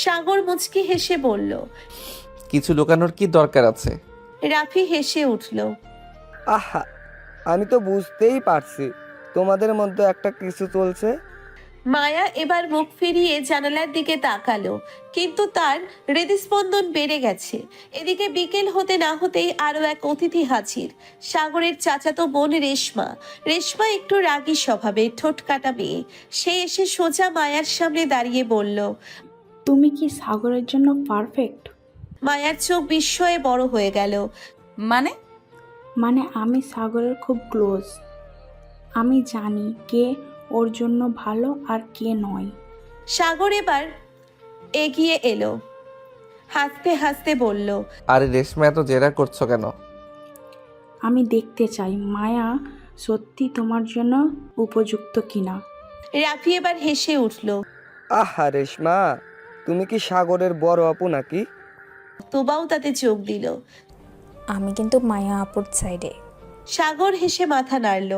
সাগর মুচকি হেসে বলল। কিছু লুকানোর কি দরকার আছে? রাফি হেসে উঠল। আহা, আমি তো বুঝতেই পারছি তোমাদের মধ্যে একটা কিছু চলছে। মায়া এবার মুখ ফিরিয়ে জানালার দিকে তাকালো, কিন্তু তার হৃদস্পন্দন বেড়ে গেছে। এদিকে বিকেল হতে না হতেই আরো এক অতিথি হাজির, সাগরের চাচাতো বোন রেশমা। রেশমা একটু রাগী স্বভাবের, ঠোঁট কাটা মেয়ে। সে এসে সোজা মায়ার সামনে দাঁড়িয়ে বলল। তুমি কি সাগরের জন্য পারফেক্ট? মায়ার চোখ বিস্ময়ে বড় হয়ে গেল। মানে আমি সাগরের খুব ক্লোজ। আমি জানি কে ওর জন্য ভালো আর কে নয়। সাগর এবার এগিয়ে এলো, হাসতে হাসতে বলল। আরে রেশমা, এত জেরা করছো কেন? আমি দেখতে চাই মায়া সত্যি তোমার জন্য উপযুক্ত কিনা। রাফি এবার হেসে উঠল। আহা রেশমা, তুমি কি সাগরের বড় আপু নাকি? তোবাও তাতে চোখ দিল। আমি কিন্তু মায়া আপুর সাইডে। সাগর হেসে মাথা নাড়ল।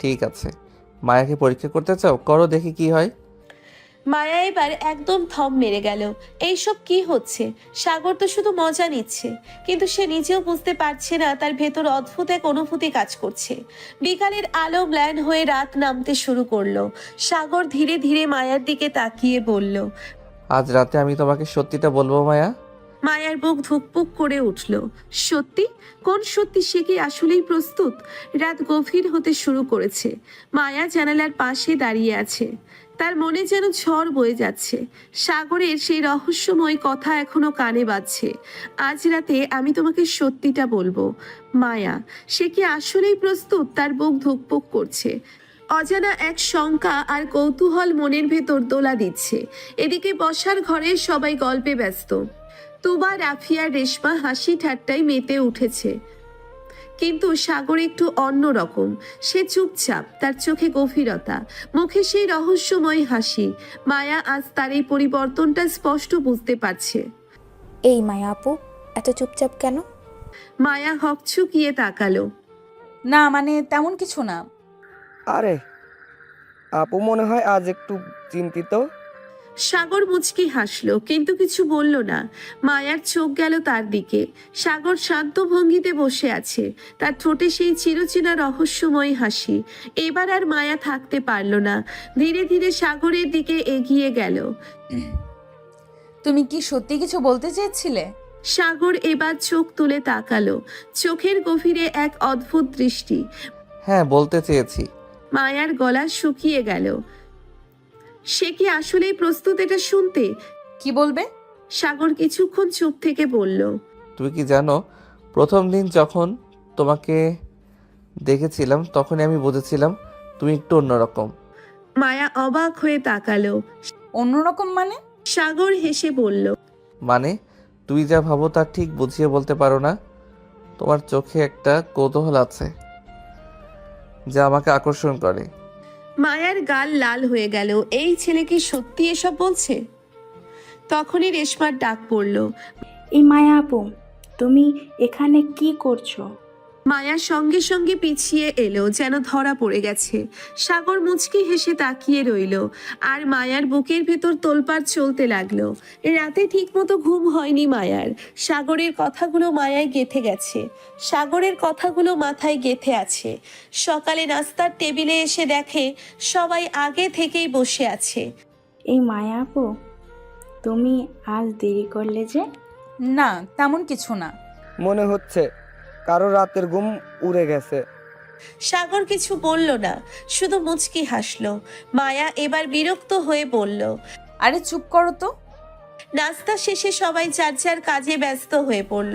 ঠিক আছে, মায়াকে পরীক্ষা করতে চাও? করো, দেখি কি হয়। মায়া এবার একদম থম মেরে গেল। এইসব কি হচ্ছে? সাগর তো শুধু মজা নিচ্ছে, কিন্তু সে নিজেও বুঝতে পারছে না তার ভেতর অদ্ভুত এক অনুভূতি কাজ করছে। বিকালের আলো ম্লান হয়ে রাত নামতে শুরু করলো। সাগর ধীরে ধীরে মায়ার দিকে তাকিয়ে বলল। আজ রাতে আমি তোমাকে সত্যিটা বলবো মায়া। মায়ার বুক ধুকপুক করে উঠল। সত্যি? কোন সত্যি? সে কি আসলেই প্রস্তুত? রাত গভীর হতে শুরু করেছে। মায়া জানালার পাশে দাঁড়িয়ে আছে, তার মনে যেন ঝড় বয়ে যাচ্ছে। সাগরের সেই রহস্যময় কথা এখনো কানে বাজছে। আজ রাতে আমি তোমাকে সত্যিটা বলবো। মায়া, সে কি আসলেই প্রস্তুত? তার বুক ধুকপুক করছে। অজানা এক শঙ্কা আর কৌতূহল মনের ভেতর দোলা দিচ্ছে। এদিকে বসার ঘরে সবাই গল্পে ব্যস্ত। তুবা, রাফিয়া, রেশমা হাসি ঠাট্টায় মেতে উঠেছে, কিন্তু সাগর একটু অন্য রকম। সে চুপচাপ, তার চোখে গভীরতা, মুখে সেই রহস্যময় হাসি। মায়া আজ তার এই পরিবর্তনটা স্পষ্ট বুঝতে পারছে। এই মায়া আপু, এত চুপচাপ কেন? মায়া হকচকিয়ে তাকালো। না, তেমন কিছু না। আরে আপু মনে হয় আজ একটু চিন্তিত। সাগর মুচকি হাসলো, কিন্তু কিছু বলল না। মায়ার চোখ গেল তার দিকে। সাগর শান্ত ভঙ্গিতে বসে আছে, তার ঠোঁটে সেই চিরচেনা রহস্যময় হাসি। এবার আর মায়া থাকতে পারল না, ধীরে ধীরে সাগরের দিকে এগিয়ে গেল। তুমি কি সত্যি কিছু বলতে চেয়েছিলে? সাগর এবার চোখ তুলে তাকালো, চোখের গভীরে এক অদ্ভুত দৃষ্টি। হ্যাঁ, বলতে চেয়েছি। মায়ার গলা শুকিয়ে গেল। সে কি আসলেই প্রস্তুত এটা শুনতে? কি বলবে? সাগর কিছুক্ষণ চুপ থেকে বলল। তুমি কি জানো, প্রথম দিন যখন তোমাকে দেখেছিলাম তখনই আমি বুঝেছিলাম তুমি একটু অন্যরকম। মায়া অবাক হয়ে তাকালো। অন্যরকম মানে? সাগর হেসে বলল। মানে তুমি যা ভাবো তা ঠিক বুঝিয়ে বলতে পারো না। তোমার চোখে একটা কৌতূহল আছে যা আমাকে আকর্ষণ করে। মায়ার গাল লাল হয়ে গেল। এই ছেলে কি সত্যি এসব বলছে? তখনই রেশমার ডাক পড়ল। এই মায়া আপু, তুমি এখানে কি করছো? মায়া সঙ্গে সঙ্গে পিছিয়ে এলো, যেন ধরা পড়ে গেছে। সাগর মুচকি হেসে তাকিয়ে রইল, আর মায়ার বুকের ভেতর তোলপাড় চলতে লাগলো। রাতে ঠিকমতো ঘুম হয়নি মায়ার। সাগরের কথাগুলো মায়ায় গেঁথে গেছে, সাগরের কথাগুলো মাথায় গেঁথে আছে। সকালে নাস্তার টেবিলে এসে দেখে সবাই আগে থেকেই বসে আছে। এই মায়া আপু, তুমি আজ দেরি করলে যে? না, তেমন কিছু না। মনে হচ্ছে কারো রাতের ঘুম উড়ে গেছে। সাগর কিছু বলল না, শুধু মুচকি হাসলো। মায়া এবার বিরক্ত হয়ে বলল। আরে চুপ করো তো। নাস্তা শেষে সবাই যার যার কাজে ব্যস্ত হয়ে পড়ল,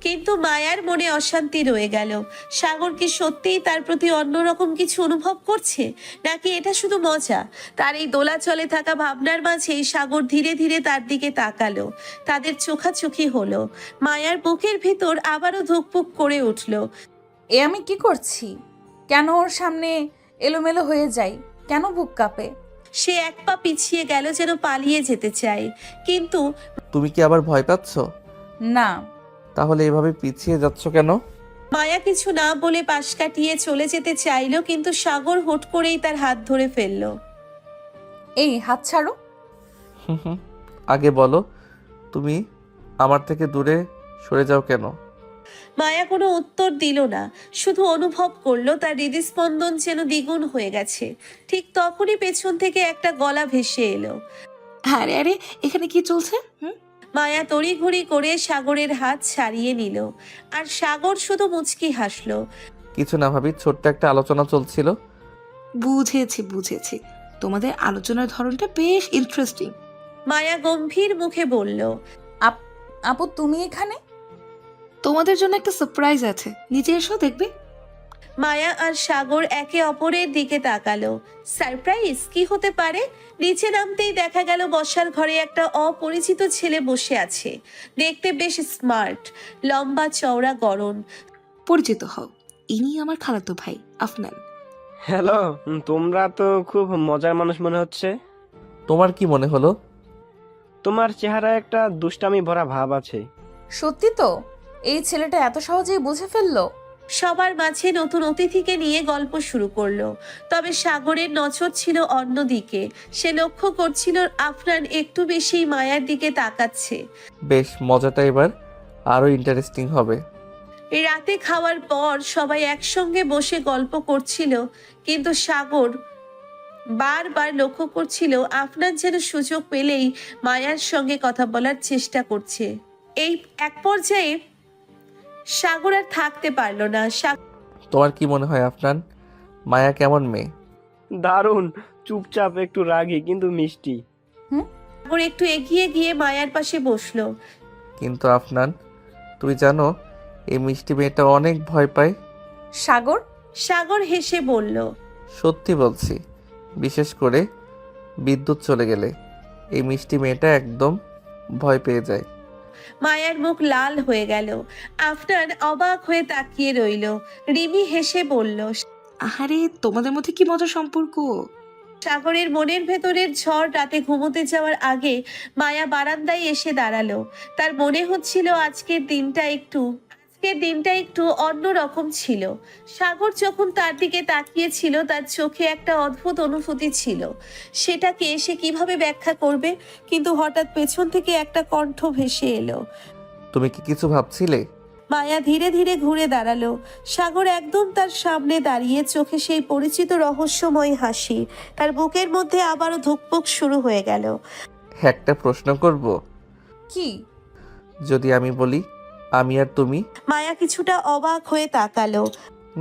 কিন্তু মায়ার মনে অশান্তি রয়ে গেল। সাগর কি সত্যিই তার প্রতি অন্যরকম কিছু অনুভব করছে, নাকি এটা শুধু মজা? তার এই দোলাচলে থাকা ভাবনার মাঝেই সাগর ধীরে ধীরে তার দিকে তাকালো। তাদের চোখাচোখি হলো। মায়ার বুকের ভেতর আবারও ধুকপুক করে উঠল। এ আমি কি করছি? কেন ওর সামনে এলোমেলো হয়ে যাই? কেন বুক কাঁপে? সে এক পা পিছিয়ে গেল, যেন পালিয়ে যেতে চায়। কিন্তু তুমি কি আবার ভয় পাচ্ছ? না। তাহলে এভাবে পিছিয়ে যাচ্ছ কেন? মায়া কিছু না বলে পাশ কাটিয়ে চলে যেতে চাইলো, কিন্তু সাগর হুট করেই তার হাত ধরে ফেললো। এই হাত ছাড়ো। হুম, আগে বলো, তুমি আমার থেকে দূরে সরে যাও কেন? মায়া কোনো উত্তর দিল না, শুধু অনুভব করলো তার হৃদস্পন্দন যেন দ্বিগুণ হয়ে গেছে। ঠিক তখনই পেছন থেকে একটা গলা ভেসে এলো। আরে আরে, এখানে কি চলছে? মায়া তড়িঘড়ি করে সাগরের হাত ছাড়িয়ে নিল, আর সাগর শুধু মুচকি হাসলো। কিছু না ভাবি, ছোট্ট একটা আলোচনা চলছিল। বুঝেছি। তোমাদের আলোচনার ধরনটা বেশ ইন্টারেস্টিং। মায়া গম্ভীর মুখে বলল, আপু তুমি এখানে? তোমাদের জন্য একটা সারপ্রাইজ আছে, নিচে এসো দেখবে। মায়া আর সাগর একে অপরের দিকে তাকালো। সারপ্রাইজ কি হতে পারে? নিচে নামতেই দেখা গেল বসার ঘরে একটা অপরিচিত ছেলে বসে আছে। দেখতে বেশ স্মার্ট, লম্বা চওড়া গড়ন। পরিচিত হও, ইনি আমার খালাতো ভাই আফনান। হ্যালো, তোমরা তো খুব মজার মানুষ মনে হচ্ছে। তোমার কি মনে হলো? তোমার চেহারায় একটা দুষ্টামি ভরা ভাব আছে। সত্যি তো? এই ছেলেটা এত সহজেই বুঝে ফেললো? সবার মাঝে নতুন অতিথিকে নিয়ে গল্প শুরু করলো। তবে সাগরের নজর ছিল অন্যদিকে। সে লক্ষ্য করছিল আফনান একটু বেশি মায়ার দিকে তাকাচ্ছে। বেশ, মজাটা এবার আরো ইন্টারেস্টিং হবে। রাতে খাওয়ার পর সবাই একসঙ্গে বসে গল্প করছিল, কিন্তু সাগর বারবার লক্ষ্য করছিল আফনান যেন সুযোগ পেলেই মায়ার সঙ্গে কথা বলার চেষ্টা করছে। এই এক পর্যায়ে সাগর আর থাকতে পারলো না। তোমার কি মনে হয় আফনান, মায়া কেমন মেয়ে? দারুণ, চুপচাপ, একটু রাগী কিন্তু মিষ্টি। সাগর একটু এগিয়ে গিয়ে মায়ার পাশে বসলো। কিন্তু আফনান, তুমি জানো এই মিষ্টি মেয়েটা অনেক ভয় পায়। সাগর হেসে বলল, সত্যি বলছি, বিশেষ করে বিদ্যুৎ চলে গেলে এই মিষ্টি মেয়েটা একদম ভয় পেয়ে যায়। মায়ার মুখ লাল হয়ে গেল। আফনান অবাক হয়ে তাকিয়ে রইল। রিমি হেসে বলল, আহারে, তোমাদের মধ্যে কি মজার সম্পর্ক। সাগরের মনের ভেতরের ঝড় রাতে ঘুমোতে যাওয়ার আগে মায়া বারান্দায় এসে দাঁড়ালো। তার মনে হচ্ছিল আজকের দিনটা একটু অন্য রকম ছিল। সাগর যখন তার দিকে তাকিয়েছিল তার চোখে একটা অদ্ভুত অনুভূতি ছিল। সেটাকে সে কিভাবে ব্যাখ্যা করবে? কিন্তু হঠাৎ পেছন থেকে একটা কণ্ঠ ভেসে এলো। তুমি কি কিছু ভাবছিলে? মায়া ধীরে ধীরে ঘুরে দাঁড়ালো। সাগর একদম তার সামনে দাঁড়িয়ে, চোখে সেই পরিচিত রহস্যময় হাসি। তার বুকের মধ্যে আবারও ধুকপুক শুরু হয়ে গেল। একটা প্রশ্ন করব? কি? যদি আমি বলি আমি আর তুমি? মায়া কিছুটা অবাক হয়ে তাকালো।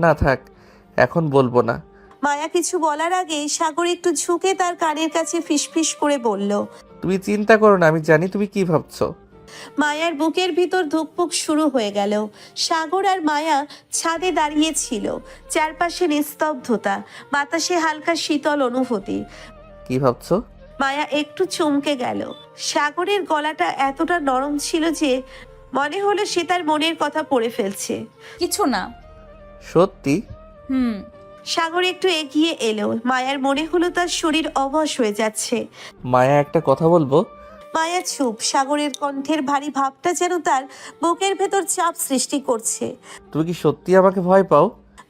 না থাক, এখন বলবো না। মায়া কিছু বলার আগে সাগর একটু ঝুঁকে তার কানের কাছে ফিসফিস করে বলল, তুমি চিন্তা করো না, আমি জানি তুমি কি ভাবছো। মায়ার বুকের ভিতর ধুকপুক শুরু হয়ে গেল। সাগর আর মায়া ছাদে দাঁড়িয়ে ছিল। চারপাশে নিস্তব্ধতা, বাতাসে হালকা শীতল অনুভূতি। কি ভাবছো? মায়া একটু চমকে গেল। সাগরের গলাটা এতটা নরম ছিল যে মনে হলো সে তার মনের কথা পড়ে ফেলছে। কিছু না। সত্যি? সাগর একটু এগিয়ে এলো। মায়ার মনে হলো তার শরীর অবশ হয়ে যাচ্ছে। মায়া, একটা কথা বলবো? মায়া চুপ। সাগরের কণ্ঠের ভারী ভাবটা যেন তার বুকের ভেতর চাপ সৃষ্টি করছে। তুমি কি সত্যি আমাকে ভয় পাও?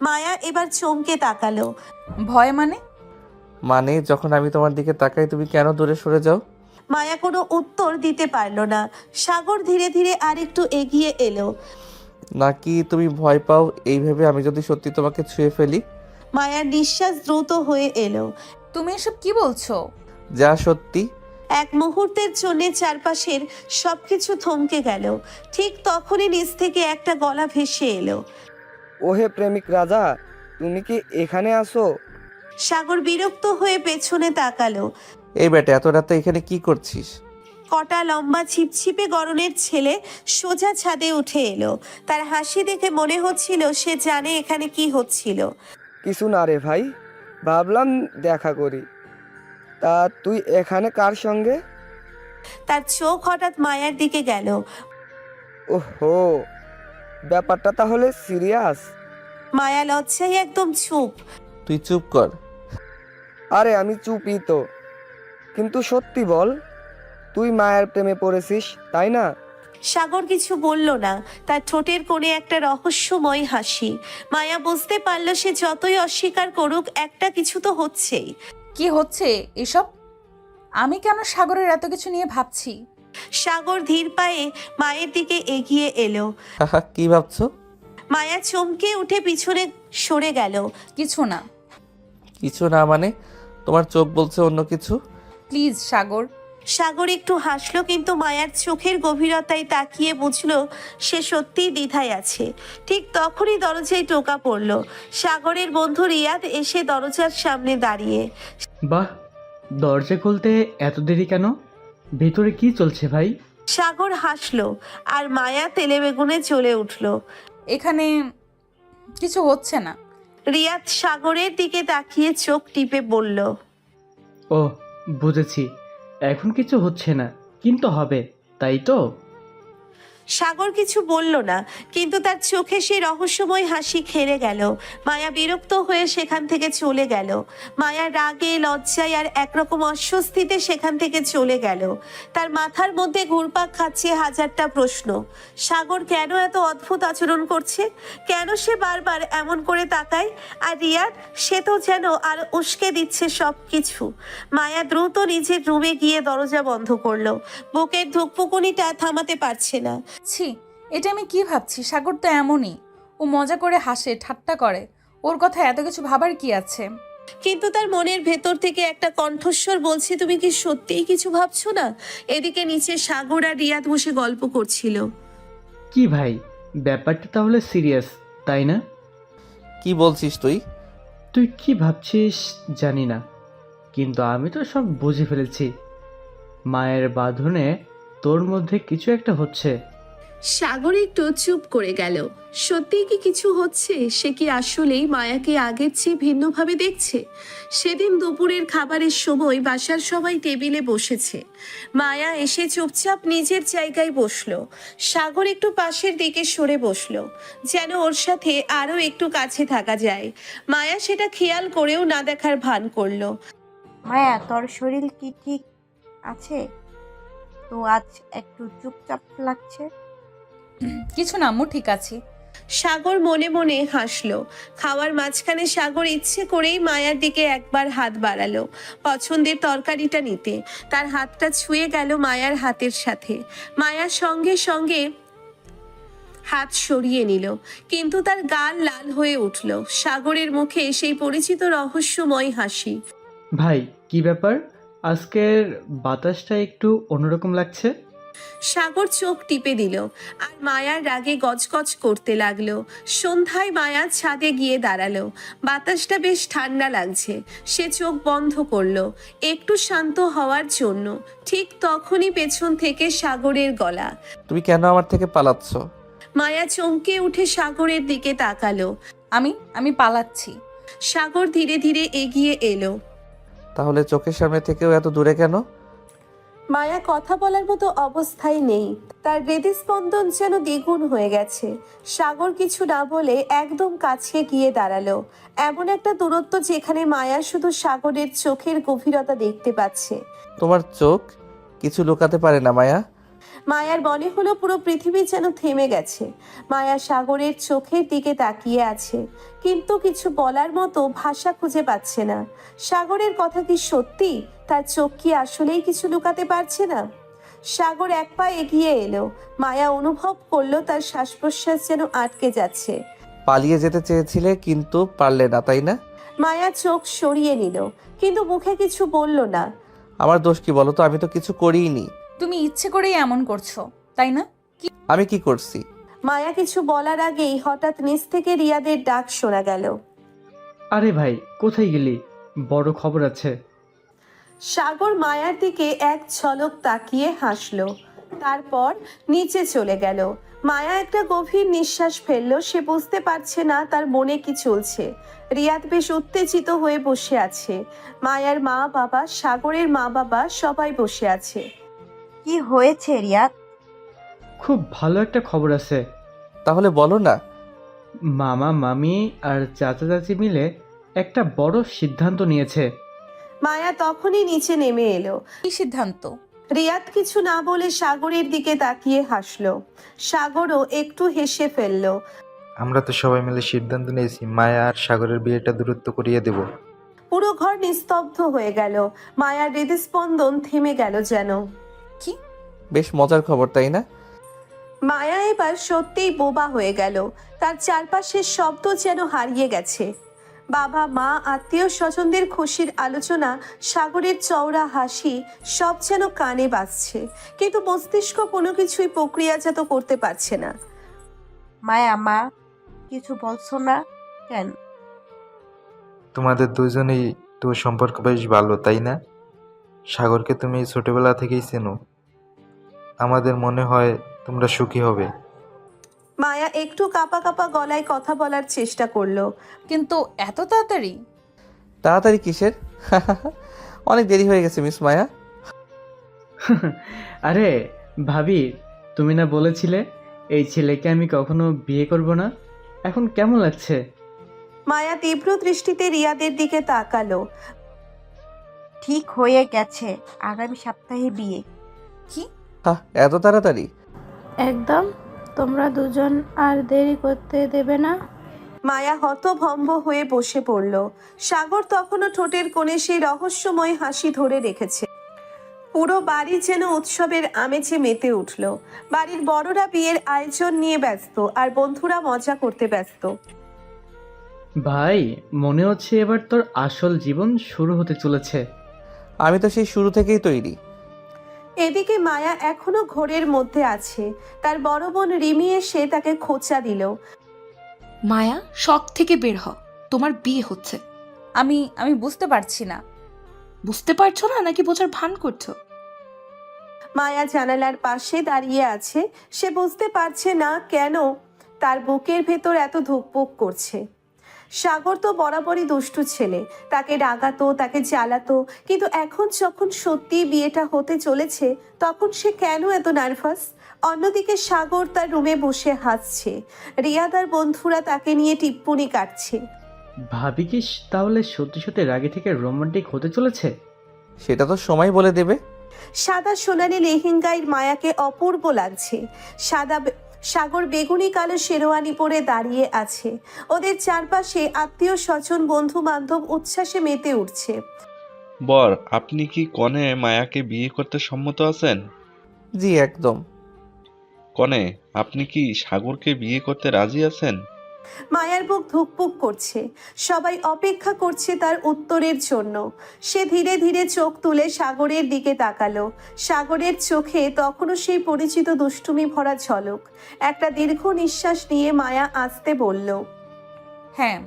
মায়া এবার চমকে তাকালো। ভয় মানে? মানে যখন আমি তোমার দিকে তাকাই তুমি কেন দূরে সরে যাও? মায়া কোনো উত্তর দিতে পারলো না। সাগর ধীরে ধীরে আরেকটু এগিয়ে এলো। নাকি তুমি ভয় পাও এই ভেবে আমি যদি সত্যি তোমাকে ছুঁয়ে ফেলি? মায়ার নিঃশ্বাস দ্রুত হয়ে এলো। তুমি এসব কি বলছো? যা সত্যি। এক মুহূর্তের জন্য চারপাশের সবকিছু থমকে গেল। ঠিক তখনই নিচ থেকে একটা গলা ভেসে এলো। ওহে প্রেমিক রাজা, তুমি কি এখানে আসো? সাগর বিরক্ত হয়ে পেছনে তাকালো। এই বেটা, এত রাতে এখানে কি করছিস? কটা লম্বা ছিপছিপে গড়নের ছেলে সোজা ছাদে উঠে এলো। তার হাসি দেখে মনে হচ্ছিল সে জানে এখানে কি হচ্ছিল। কিছু না রে ভাই, ভাবলাম দেখা করি। তা তুই এখানে কার সঙ্গে? তার চোখ হঠাৎ মায়ার দিকে গেল। ওহো, ব্যাপারটা তাহলে সিরিয়াস। মায়া লজ্জায় একদম চুপ। তুই চুপ কর। আরে আমি চুপই তো। কিন্তু সত্যি বল, তুই মায়ের প্রেমে পড়েছিস তাই না? সাগর কিছু বলল না, তার ঠোঁটের কোণে একটা রহস্যময় হাসি। মায়া বুঝতে পারল সে যতই অস্বীকার করুক একটা কিছু তো হচ্ছেই। কি হচ্ছে এসব? আমি কেন সাগরের এত কিছু নিয়ে ভাবছি? সাগর ধীর পায়ে মায়ের দিকে এগিয়ে এলো। হাহা, কি ভাবছো? মায়া চমকে উঠে পিছনে সরে গেল। কিছু না। কিছু না মানে? তোমার চোখ বলছে অন্য কিছু। প্লিজ সাগর। সাগর একটু হাসলো, কিন্তু মায়ার চোখের গভীরতায় তাকিয়ে বুঝলো সে সত্যিই দ্বিধায় আছে। ঠিক তখনই দরজায় টোকা পড়লো। সাগরের বন্ধু রিয়াদ এসে দরজার সামনে দাঁড়িয়ে। বাহ, দরজা খুলতে এত দেরি কেন? ভেতরে কি চলছে ভাই? সাগর হাসলো আর মায়া তেলে বেগুনে চলে উঠলো। এখানে কিছু হচ্ছে না। রিয়াদ সাগরের দিকে তাকিয়ে চোখ টিপে বলল, ও বুঝেছি, এখন কিছু হচ্ছে না, কিন্তু হবে, তাই তো? সাগর কিছু বলল না, কিন্তু তার চোখে সেই রহস্যময় হাসি খেলে গেল। মায়া বিরক্ত হয়ে সেখান থেকে চলে গেল। মায়া রাগে, লজ্জায় আর একরকম অস্বস্তিতে সেখান থেকে চলে গেল। তার মাথার মধ্যে ঘুরপাক খাচ্ছে হাজারটা প্রশ্ন। সাগর কেন এত অদ্ভুত আচরণ করছে? কেন সে বারবার এমন করে তাকায়? আর রিয়াদ, সে তো যেন আর উস্কে দিচ্ছে সব কিছু। মায়া দ্রুত নিজের রুমে গিয়ে দরজা বন্ধ করলো। বুকের ধুকপুকুনিটা থামাতে পারছে না। ছি, এটা আমি কি ভাবছি? সাগর তো এমনই, ও মজা করে হাসে, ঠাট্টা করে। ওর কথা এত কিছু ভাবার কি আছে? কিন্তু তার মনের ভেতর থেকে একটা কণ্ঠস্বর বলছে, তুমি কি সত্যিই কিছু ভাবছো না? এদিকে নিচে সাগর আর রিয়াদ বসে গল্প করছিল। কি ভাই, ব্যাপারটা তাহলে সিরিয়াস, তাই না? কি বলছিস তুই? তুই কি ভাবছিস জানি না, কিন্তু আমি তো সব বুঝে ফেলেছি। মায়ের বাঁধনে তোর মধ্যে কিছু একটা হচ্ছে। সাগর একটু চুপ করে গেল। সত্যিই কি কিছু হচ্ছে? সে কি আসলেই মায়াকে আগের চেয়ে ভিন্নভাবে দেখছে? সেদিন দুপুরের খাবারের সময় বাসার সবাই টেবিলে বসেছে। মায়া এসে চুপচাপ নিজের জায়গায় বসলো। সাগর একটু পাশের দিকে সরে বসলো, যেন ওর সাথে আরো একটু কাছে থাকা যায়। মায়া সেটা খেয়াল করেও না দেখার ভান করলো। মায়া, তোর শরীর কি ঠিক আছে? তো আজ একটু চুপচাপ লাগছে। কিছু না আম্মু, ঠিক আছে। সাগর মনে মনে হাসলো। খাওয়ার মাঝখানে সাগর ইচ্ছে করেই মায়ার দিকে একবার হাত বাড়ালো পছন্দের তরকারিটা নিতে। তার হাতটা ছুঁয়ে গেল মায়ার হাতের সাথে। মায়ার সঙ্গে সঙ্গে হাত সরিয়ে নিল, কিন্তু তার গাল লাল হয়ে উঠল। সাগরের মুখে সেই পরিচিত রহস্যময় হাসি। ভাই, কি ব্যাপার? আজকের বাতাসটা একটু অন্যরকম লাগছে। সাগর চোখ টিপে দিল আর মায়ার রাগে গজগজ করতে লাগলো। সন্ধ্যায় মায়া ছাদে গিয়ে দাঁড়ালো। বাতাসটা বেশ ঠান্ডা লাগছে। সে চোখ বন্ধ করলো একটু শান্ত হওয়ার জন্য। ঠিক তখনই পেছন থেকে সাগরের গলা। তুমি কেন আমার থেকে পালাচ্ছ? মায়া চমকে উঠে সাগরের দিকে তাকালো। আমি পালাচ্ছি। সাগর ধীরে ধীরে এগিয়ে এলো। তাহলে চোখের সামনে থেকেও এত দূরে কেন? মায়া কথা বলার মতো অবস্থায় নেই। তার হৃদস্পন্দন যেন দ্বিগুণ হয়ে গেছে। সাগর কিছু না বলে একদম কাছে গিয়ে দাঁড়ালো, এমন একটা দূরত্ব যেখানে মায়া শুধু সাগরের চোখের গভীরতা দেখতে পাচ্ছে। তোমার চোখ কিছু লুকাতে পারে না মায়া। মায়ার মনে হলো পুরো পৃথিবী যেন থেমে গেছে। মায়া সাগরের চোখের দিকে তাকিয়ে আছে, কিন্তু কিছু বলার মতো ভাষা খুঁজে পাচ্ছে না। সাগরের কথা কি সত্যি? তার চোখ কি আসলেই কিছু লুকাতে পারছে না? সাগর এক পা এগিয়ে এলো। মায়া অনুভব করলো তার শ্বাস প্রশ্বাস যেন আটকে যাচ্ছে। পালিয়ে যেতে চেয়েছিলে কিন্তু পারলে না, তাই না? মায়া চোখ সরিয়ে নিল, কিন্তু মুখে কিছু বলল না। আমার দোষ কি বলো তো? আমি তো কিছু করিনি। তুমি ইচ্ছে করেই এমন করছো, তাই না? আমি কি করছি? মায়া কিছু বলার আগেই হঠাৎ নিচ থেকে রিয়াদের ডাক শোনা গেল। আরে ভাই, কোথায় গেলি? বড় খবর আছে। সাগর মায়ার দিকে এক ঝলক তাকিয়ে হাসলো, তারপর নিচে চলে গেল। মায়া একটা গভীর নিঃশ্বাস ফেললো। সে বুঝতে পারছে না তার মনে কি চলছে। রিয়াদ বেশ উত্তেজিত হয়ে বসে আছে। মায়ার মা বাবা, সাগরের মা বাবা সবাই বসে আছে। কি হয়েছে রিয়াদ? খুব ভালো একটা খবর আছে। তাহলে বলো না। মামা মামি আর চাচা চাচি মিলে একটা বড় সিদ্ধান্ত নিয়েছে। মায়া তখনই নিচে নেমে এলো। কি সিদ্ধান্ত? রিয়াদ কিছু না বলে সাগরের দিকে তাকিয়ে হাসলো। সাগরও একটু হেসে ফেললো। আমরা তো সবাই মিলে সিদ্ধান্ত নিয়েছি মায়া আর সাগরের বিয়েটা দূরত্ব করিয়ে দেব। পুরো ঘর নিস্তব্ধ হয়ে গেল। মায়ার হৃদস্পন্দন থেমে গেল যেন। কি? বেশ মজার খবর, তাই না? মায়া এবার সত্যিই বোবা হয়ে গেল। তার চারপাশের শব্দ যেন হারিয়ে গেছে। বাবা, মা, আত্মীয় স্বজনদের খুশির আলোচনা, সাগরের চওড়া হাসি, সব যেন কানে বাজছে, কিন্তু মস্তিষ্ক কোনো কিছুই প্রক্রিয়াজাত করতে পারছে না। মায়া, মা কিছু বলছো না কেন? তোমাদের দুজনেই তো সম্পর্ক বেশ ভালো, তাই না? সাগরকে তুমি ছোটবেলা থেকেই চেনো। আমাদের মনে হয় তোমরা সুখী হবে। মায়া একটু কাঁপা কাঁপা গলায় কথা বলার চেষ্টা করলো। কিন্তু এত তাড়াতাড়ি? তাড়াতাড়ি কিসের? অনেক দেরি হয়ে গেছে মিস মায়া। আরে ভাবি, তুমি না বলেছিলে এই ছেলেকে আমি কখনো বিয়ে করব না? এখন কেমন লাগছে? মায়া তীব্র দৃষ্টিতে রিয়াদের দিকে তাকালো। ঠিক হয়ে গেছে, আগামী সপ্তাহে বিয়ে। কি? এত তাড়াতাড়ি? একদম। তোমরা দুজন আর দেরি করতে দেবে না। মায়া হতভম্ব হয়ে বসে পড়ল। সাগর তখনও ঠোঁটের কোণে সেই রহস্যময় হাসি ধরে রেখেছে। পুরো বাড়ি যেন উৎসবের আমেজে মেতে উঠল। বাড়ির বড়রা বিয়ের আয়োজন নিয়ে ব্যস্ত, আর বন্ধুরা মজা করতে ব্যস্ত। ভাই, মনে হচ্ছে এবার তোর আসল জীবন শুরু হতে চলেছে। আমি তো সেই শুরু থেকেই তৈরি। এদিকে মায়া এখনো ঘোরের মধ্যে আছে। তার বড় বোন রিমি এসে তাকে খোঁচা দিল। মায়া, শখ থেকে বের হ, তোমার বিয়ে হচ্ছে। আমি বুঝতে পারছি না। বুঝতে পারছো না নাকি বোঝার ভান করছো? মায়া জানালার পাশে দাঁড়িয়ে আছে। সে বুঝতে পারছে না কেন তার বুকের ভেতর এত ধুকপুক করছে। সাগর তো বরাবরই দুষ্টু ছেলে, তাকে রাগাতো, তাকে জ্বালাতো, কিন্তু এখন যখন সত্যি বিয়েটা হতে চলেছে তখন সে কেন এত নার্ভাস? অন্যদিকে সাগর তার রুমে বসে হাসছে। রিয়াদ আর বন্ধুরা তাকে নিয়ে টিপ্পনি কাটছে। ভাবি কি তাহলে সত্যি সত্যি রাগে থেকে রোমান্টিক হতে চলেছে? সেটা তো সময় বলে দেবে। সাদা সোনালি লেহেঙ্গায় মায়াকে অপূর্ব লাগছে। সাগর বেগুনি কালো শেরওয়ানি পরে দাঁড়িয়ে আছে। ওদের চারপাশে আত্মীয় স্বজন, বন্ধু বান্ধব উচ্ছ্বাসে মেতে উঠছে। বর, আপনি কি কনে মায়াকে বিয়ে করতে সম্মত আছেন? জি একদম। কনে, আপনি কি সাগরকে বিয়ে করতে রাজি আছেন? মায়ার বুক ধুকপুক করছে। সবাই অপেক্ষা করছে তার উত্তরের জন্য। সে ধীরে ধীরে চোখ তুলে সাগরের দিকে তাকালো। সাগরের চোখে তখনও সেই পরিচিত দুষ্টুমি ভরা ঝলক। একটা দীর্ঘ নিঃশ্বাস নিয়ে মায়া আস্তে বলল, হ্যাঁ।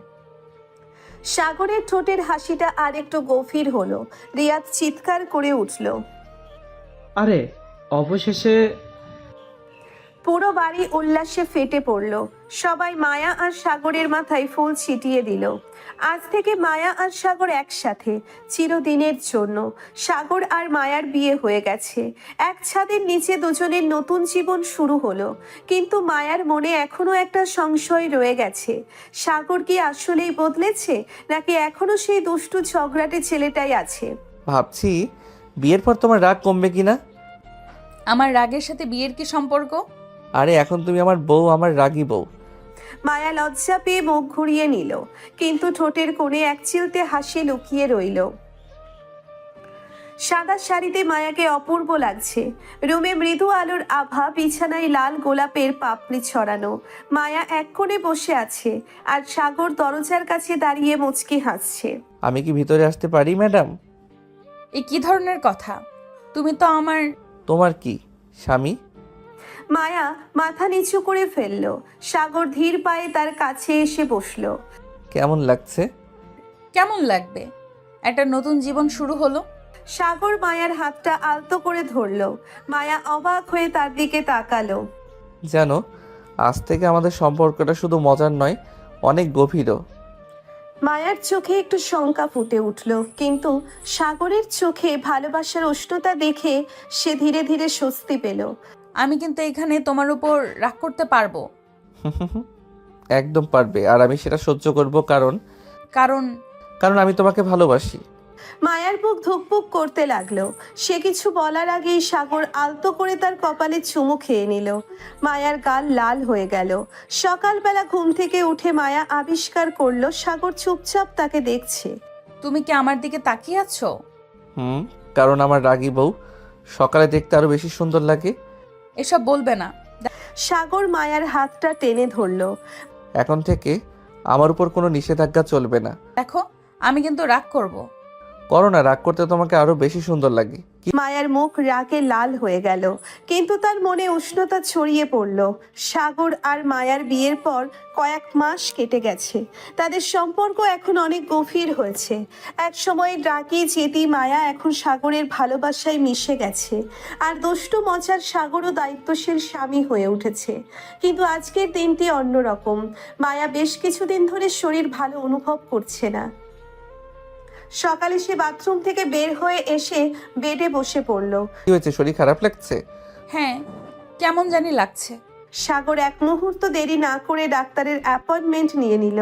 সাগরের ঠোঁটের হাসিটা আর একটু গভীর হলো। রিয়াদ চিৎকার করে উঠল। আরে অবশেষে! পুরো বাড়ি উল্লাসে ফেটে পড়ল। সবাই মায়া আর সাগরের মাথায় ফুল ছিটিয়ে দিল। আজ থেকে মায়া আর সাগর একসাথে, চিরদিনের জন্য। সাগর আর মায়ার বিয়ে হয়ে গেছে। এক ছাদের নিচে দুজনের নতুন জীবন শুরু হলো। কিন্তু মায়ার মনে এখনো একটা সংশয় রয়ে গেছে। সাগর কি আসলেই বদলেছে, নাকি এখনো সেই দুষ্টু ঝগড়াটে ছেলেটাই আছে? ভাবছি বিয়ের পর তোমার রাগ কমবে কিনা। আমার রাগের সাথে বিয়ের কি সম্পর্ক? আরে এখন তুমি আমার বউ, আমার রাগী বউ। মায়া লজ্জা পেয়ে মুখ ঘুরিয়ে নিল, কিন্তু ঠোঁটের কোণে এক চিলতে হাসি লুকিয়ে রইল। সাদা শাড়িতে মায়াকে অপূর্ব লাগছে। রুমে মৃদু আলোর আভা, বিছানায় লাল গোলাপের পাপড়ি ছড়ানো। মায়া এক কোণে বসে আছে, আর সাগর দরজার কাছে দাঁড়িয়ে মুচকি হাসছে। আমি কি ভিতরে আসতে পারি ম্যাডাম? এ কি ধরনের কথা? তুমি তো আমার... তোমার কি স্বামী? মায়া মাথা নিচু করে ফেলল। সাগর ধীর পায়ে তার কাছে এসে বসলো। কেমন লাগছে? কেমন লাগবে? একটা নতুন জীবন শুরু হলো। সাগর মায়ার হাতটা আলতো করে ধরলো। মায়া অবাক হয়ে তার দিকে তাকালো। জানো, আজ থেকে আমাদের সম্পর্কটা শুধু মজার নয়, অনেক গভীরও। মায়ার চোখে একটু শঙ্কা ফুটে উঠল, কিন্তু সাগরের চোখে ভালোবাসার উষ্ণতা দেখে সে ধীরে ধীরে স্বস্তি পেল। আমি কিন্তু এখানে তোমার উপর রাগ করতে পারবো। একদম পারবে, আর আমি সেটা সহ্য করব, কারণ কারণ কারণ আমি তোমাকে ভালোবাসি। মায়ার বুক ধুকপুক করতে লাগলো। সে কিছু বলার আগেই সাগর আলতো করে তার কপালে চুমু খেয়ে নিল। মায়ার গাল লাল হয়ে গেল। সকালবেলা ঘুম থেকে উঠে মায়া আবিষ্কার করলো সাগর চুপচাপ তাকে দেখছে। তুমি কি আমার দিকে তাকিয়ে আছো? কারণ আমার রাগী বউ সকালে দেখতে আরো বেশি সুন্দর লাগে। এসব বলবে না। সাগর মায়ার হাতটা টেনে ধরলো। এখন থেকে আমার উপর কোনো নিষেধাজ্ঞা চলবে না। দেখো, আমি কিন্তু রাগ করব। করো না, রাগ করতে তোমাকে আরো বেশি সুন্দর লাগে। মায়ার মুখ রাগে লাল হয়ে গেল, কিন্তু তার মনে উষ্ণতা ছড়িয়ে পড়ল। সাগর আর মায়ার বিয়ের পর কয়েক মাস কেটে গেছে। তাদের সম্পর্ক এখন অনেক গভীর হয়েছে। এক সময় রাগী জেদি মায়া এখন সাগরের ভালোবাসায় মিশে গেছে। আর দুষ্টু মজার সাগরও দায়িত্বশীল স্বামী হয়ে উঠেছে। কিন্তু আজকের দিনটি অন্যরকম। মায়া বেশ কিছুদিন ধরে শরীর ভালো অনুভব করছে না। সকালে সে বাথরুম থেকে বের হয়ে এসে বেডে বসে পড়ল। কি হয়েছে, শরীর খারাপ লাগছে? হ্যাঁ, কেমন জানি লাগছে। সাগর এক মুহূর্ত দেরি না করে ডাক্তারের অ্যাপয়েন্টমেন্ট নিয়ে নিল।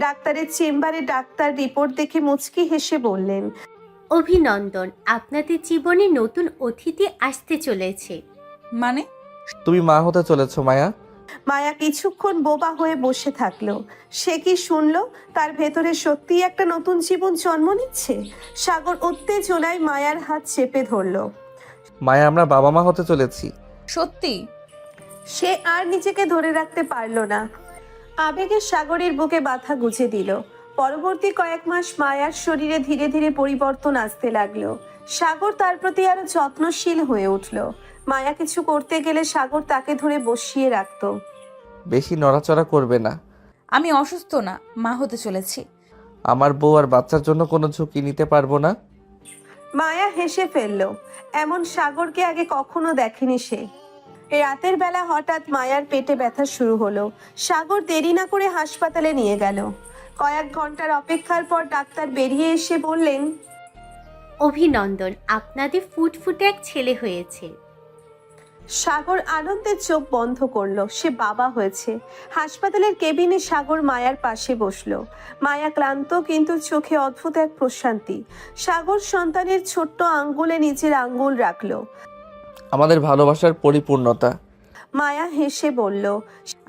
ডাক্তারের চেম্বারে ডাক্তার রিপোর্ট দেখে মুচকি হেসে বললেন, অভিনন্দন, আপনাদের জীবনে নতুন অতিথি আসতে চলেছে। মানে? তুমি মা হতে চলেছো মায়া। মায়া কিছুক্ষণ বোবা হয়ে বসে থাকলো। সে কি শুনলো? তার ভেতরে সত্যিই একটা নতুন জীবন জন্ম নিচ্ছে। সাগর উত্তেজনায় মায়ার হাত চেপে ধরলো। মায়া, আমরা বাবা মা হতে চলেছি। সত্যি? সে আর নিজেকে ধরে রাখতে পারল না। আবেগে সাগরের বুকে ব্যথা গুঁজে দিল। পরবর্তী কয়েক মাস মায়ার শরীরে ধীরে ধীরে পরিবর্তন আসতে লাগলো। সাগর তার প্রতি আরো যত্নশীল হয়ে উঠল। মায়া কিছু করতে গেলে সাগর তাকে ধরে বসিয়ে রাখত। বেশি নড়াচড়া করবে না। আমি অসুস্থ না, মা হতে চলেছি। আমার বউ আর বাচ্চার জন্য কোনো ঝুঁকি নিতে পারবো না। মায়া হেসে ফেলল। এমন সাগরকে আগে কখনো দেখেনি সে। রাতের বেলা হঠাৎ মায়ার পেটে ব্যথা শুরু হলো। সাগর দেরি না করে হাসপাতালে নিয়ে গেল। কয়েক ঘন্টার অপেক্ষার পর ডাক্তার বেরিয়ে এসে বললেন, অভিনন্দন, আপনাদের ফুটফুটে এক ছেলে হয়েছে। সাগর আনন্দের চোখ বন্ধ করলো। সে বাবা হয়েছে। হাসপাতালের কেবিনে সাগর মায়ার পাশে বসলো। মায়া ক্লান্ত, কিন্তু চোখে অদ্ভুত এক প্রশান্তি। সাগর সন্তানের ছোট্ট আঙ্গুলে নিজের আঙ্গুল রাখলো। আমাদের ভালোবাসার পরিপূর্ণতা। মায়া হেসে বলল,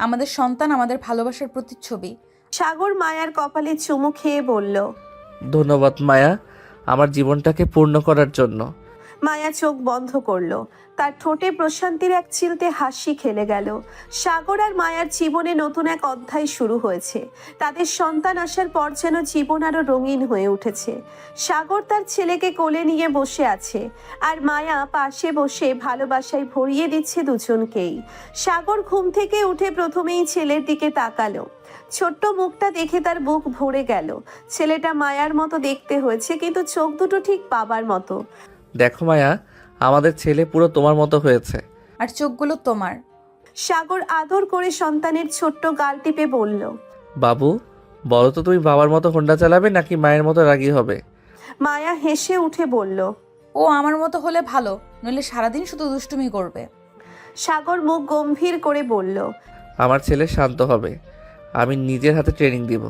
আমাদের সন্তান আমাদের ভালোবাসার প্রতিচ্ছবি। সাগর মায়ার কপালে চুমু খেয়ে বলল, ধন্যবাদ মায়া, আমার জীবনটাকে পূর্ণ করার জন্য। মায়া চোখ বন্ধ করলো। তার ঠোঁটে প্রশান্তির এক চিলতে হাসি খেলে গেল। সাগর আর মায়ার জীবনে নতুন এক অধ্যায় শুরু হয়েছে। তাদের সন্তান আসার পর যেন জীবন আরো রঙিন হয়ে উঠেছে। সাগর তার ছেলেকে কোলে নিয়ে বসে আছে, আর মায়া পাশে বসে ভালোবাসায় ভরিয়ে দিচ্ছে দুজনকেই। সাগর ঘুম থেকে উঠে প্রথমেই ছেলের দিকে তাকালো। ছোট্ট মুখটা দেখে তার বুক ভরে গেল। ছেলেটা মায়ার মতো দেখতে হয়েছে, কিন্তু চোখ দুটো ঠিক বাবার মতো। দেখো মায়া, আমাদের ছেলে পুরো তোমার মতো হয়েছে। আর চোখগুলো তোমার। সাগর আদর করে সন্তানের ছোট্ট গাল টিপে বলল, বাবু, বলো তো তুমি বাবার মতো হোন্ডা চালাবে নাকি মায়ের মতো রাগী হবে? মায়া হেসে উঠে বলল, ও আমার মতো হলে ভালো, নইলে সারাদিন শুধু দুষ্টুমি করবে। সাগর মুখ গম্ভীর করে বলল, আমার ছেলে শান্ত হবে, আমি নিজের হাতে ট্রেনিং দিব।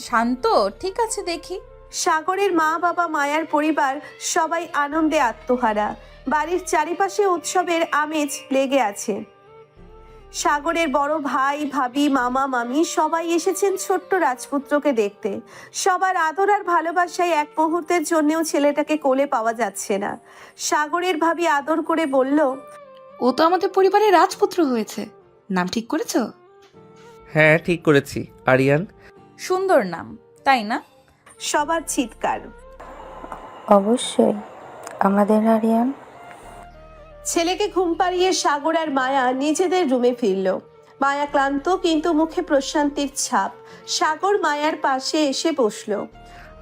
শান্ত? ঠিক আছে, দেখি। সাগরের মা বাবা, মায়ার পরিবার সবাই আনন্দে আত্মহারা। বাড়ির চারিপাশে উৎসবের আমেজ লেগে আছে। সাগরের বড় ভাই, ভাবি, মামা, মামি সবাই এসেছেন ছোট্ট রাজপুত্রকে দেখতে। সবার আদর আর ভালোবাসায় এক মুহূর্তের জন্যও ছেলেটাকে কোলে পাওয়া যাচ্ছে না। সাগরের ভাবি আদর করে বলল, ও তো আমাদের পরিবারের রাজপুত্র হয়েছে। নাম ঠিক করেছো? হ্যাঁ, ঠিক করেছি, আরিয়ান। সুন্দর নাম, তাই না? সবার চিৎকার। অবশ্যই, আমাদের আরিয়ান। ছেলেকে ঘুম পাড়িয়ে সাগর আর মায়া নিজেদের রুমে ফিরল। মায়া ক্লান্ত, কিন্তু মুখে প্রশান্তির ছাপ। সাগর মায়ার পাশে এসে বসলো।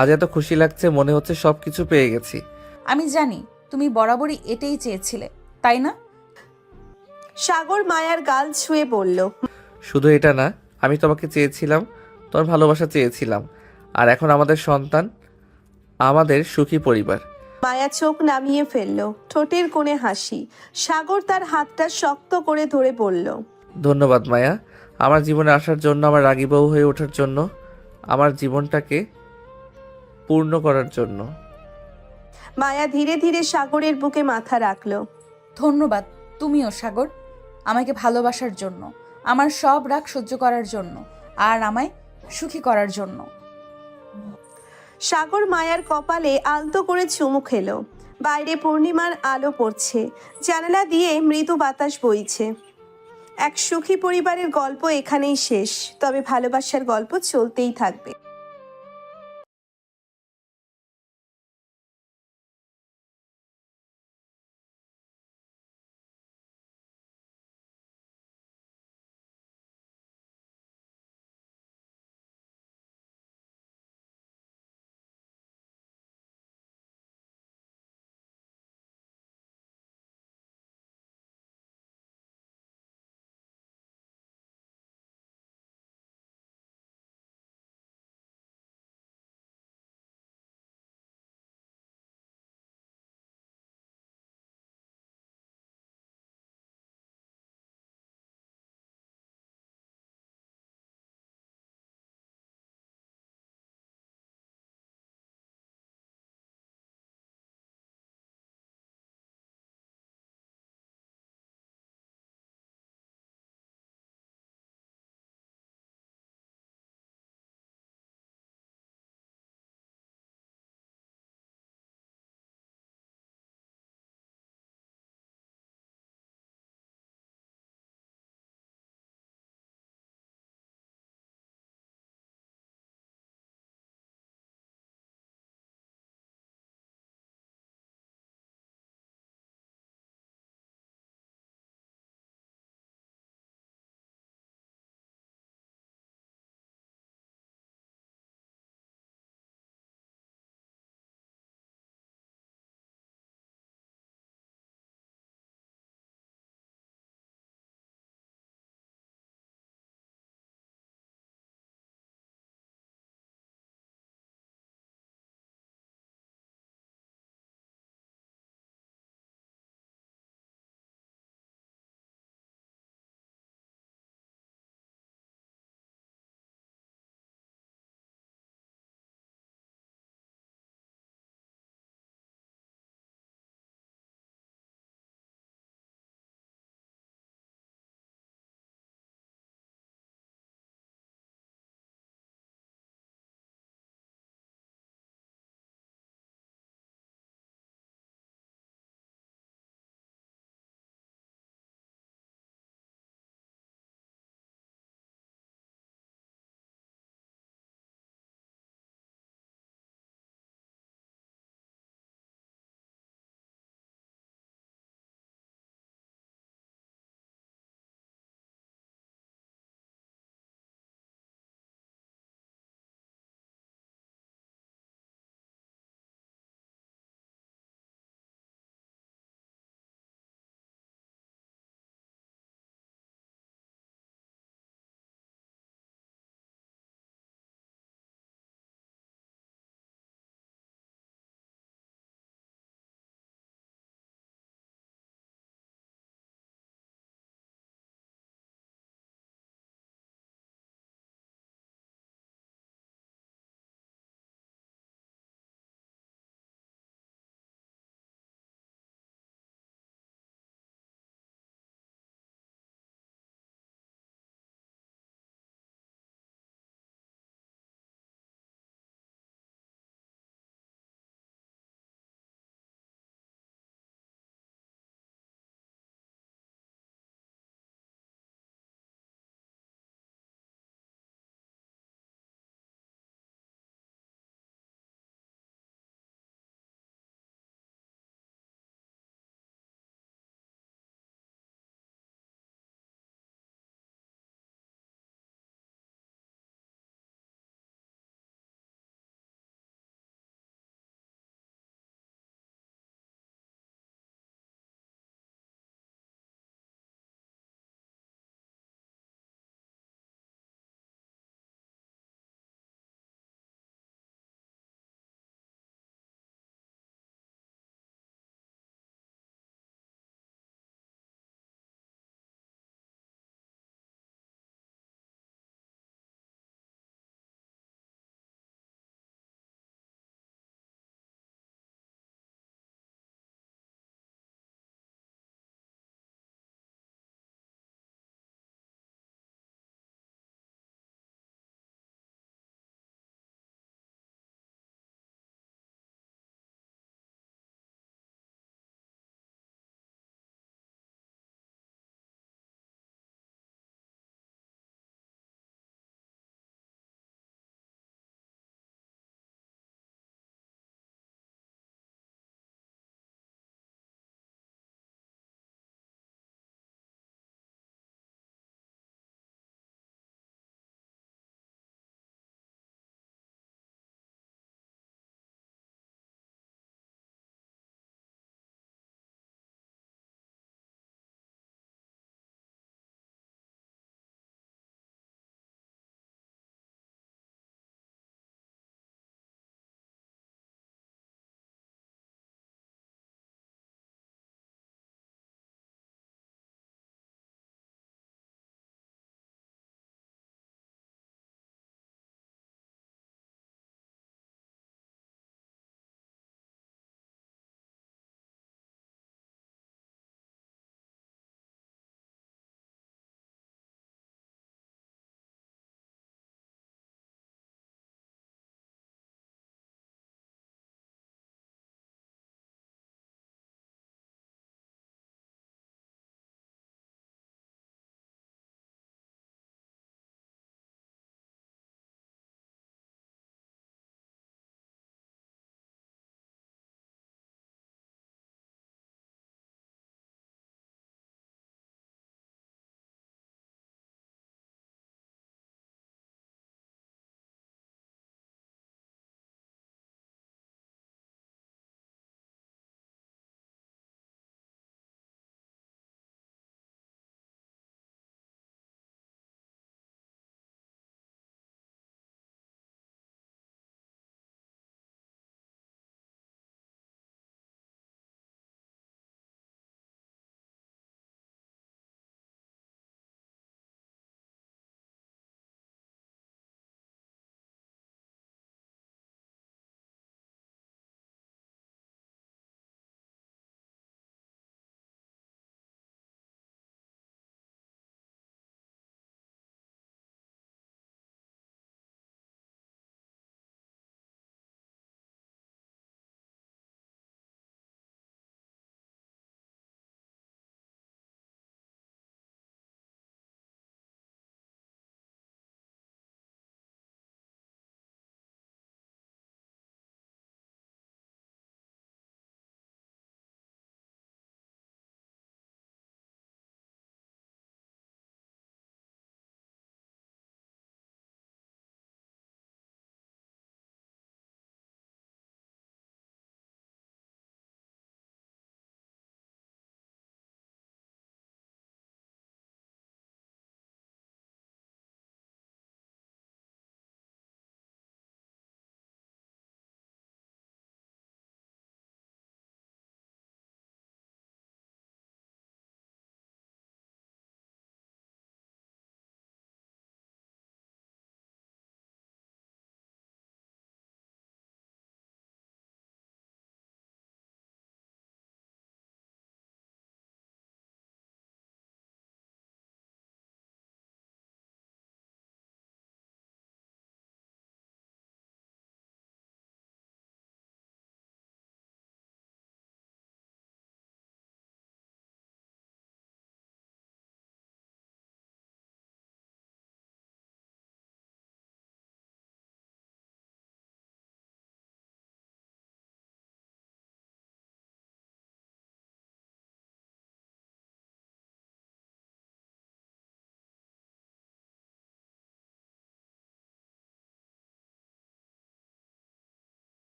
আজ এত খুশি লাগছে, মনে হচ্ছে সবকিছু পেয়ে গেছি। আমি জানি তুমি বরাবরই এটাই চেয়েছিলে, তাই না? সাগর মায়ার গাল ছুঁয়ে বলল, শুধু এটা না, আমি তোমাকে চেয়েছিলাম, তোমার ভালোবাসা চেয়েছিলাম, আর এখন আমাদের সন্তান, আমাদের সুখী পরিবার। মায়া চোখ নামিয়ে ফেলল, ঠোঁটের কোণে হাসি। সাগর তার হাতটা শক্ত করে ধরে বলল, ধন্যবাদ মায়া, আমার জীবনে আসার জন্য, আমার রাগী বউ হয়ে ওঠার জন্য, আমার জীবনটাকে পূর্ণ করার জন্য। মায়া ধীরে ধীরে সাগরের বুকে মাথা রাখলো। ধন্যবাদ তুমিও সাগর, আমাকে ভালোবাসার জন্য, আমার সব রাগ সহ্য করার জন্য, আর আমায় সুখী করার জন্য। সাগর মায়ার কপালে আলতো করে চুমু খেলো। বাইরে পূর্ণিমার আলো পড়ছে, জানালা দিয়ে মৃদু বাতাস বইছে। এক সুখী পরিবারের গল্প এখানেই শেষ, তবে ভালোবাসার গল্প চলতেই থাকবে।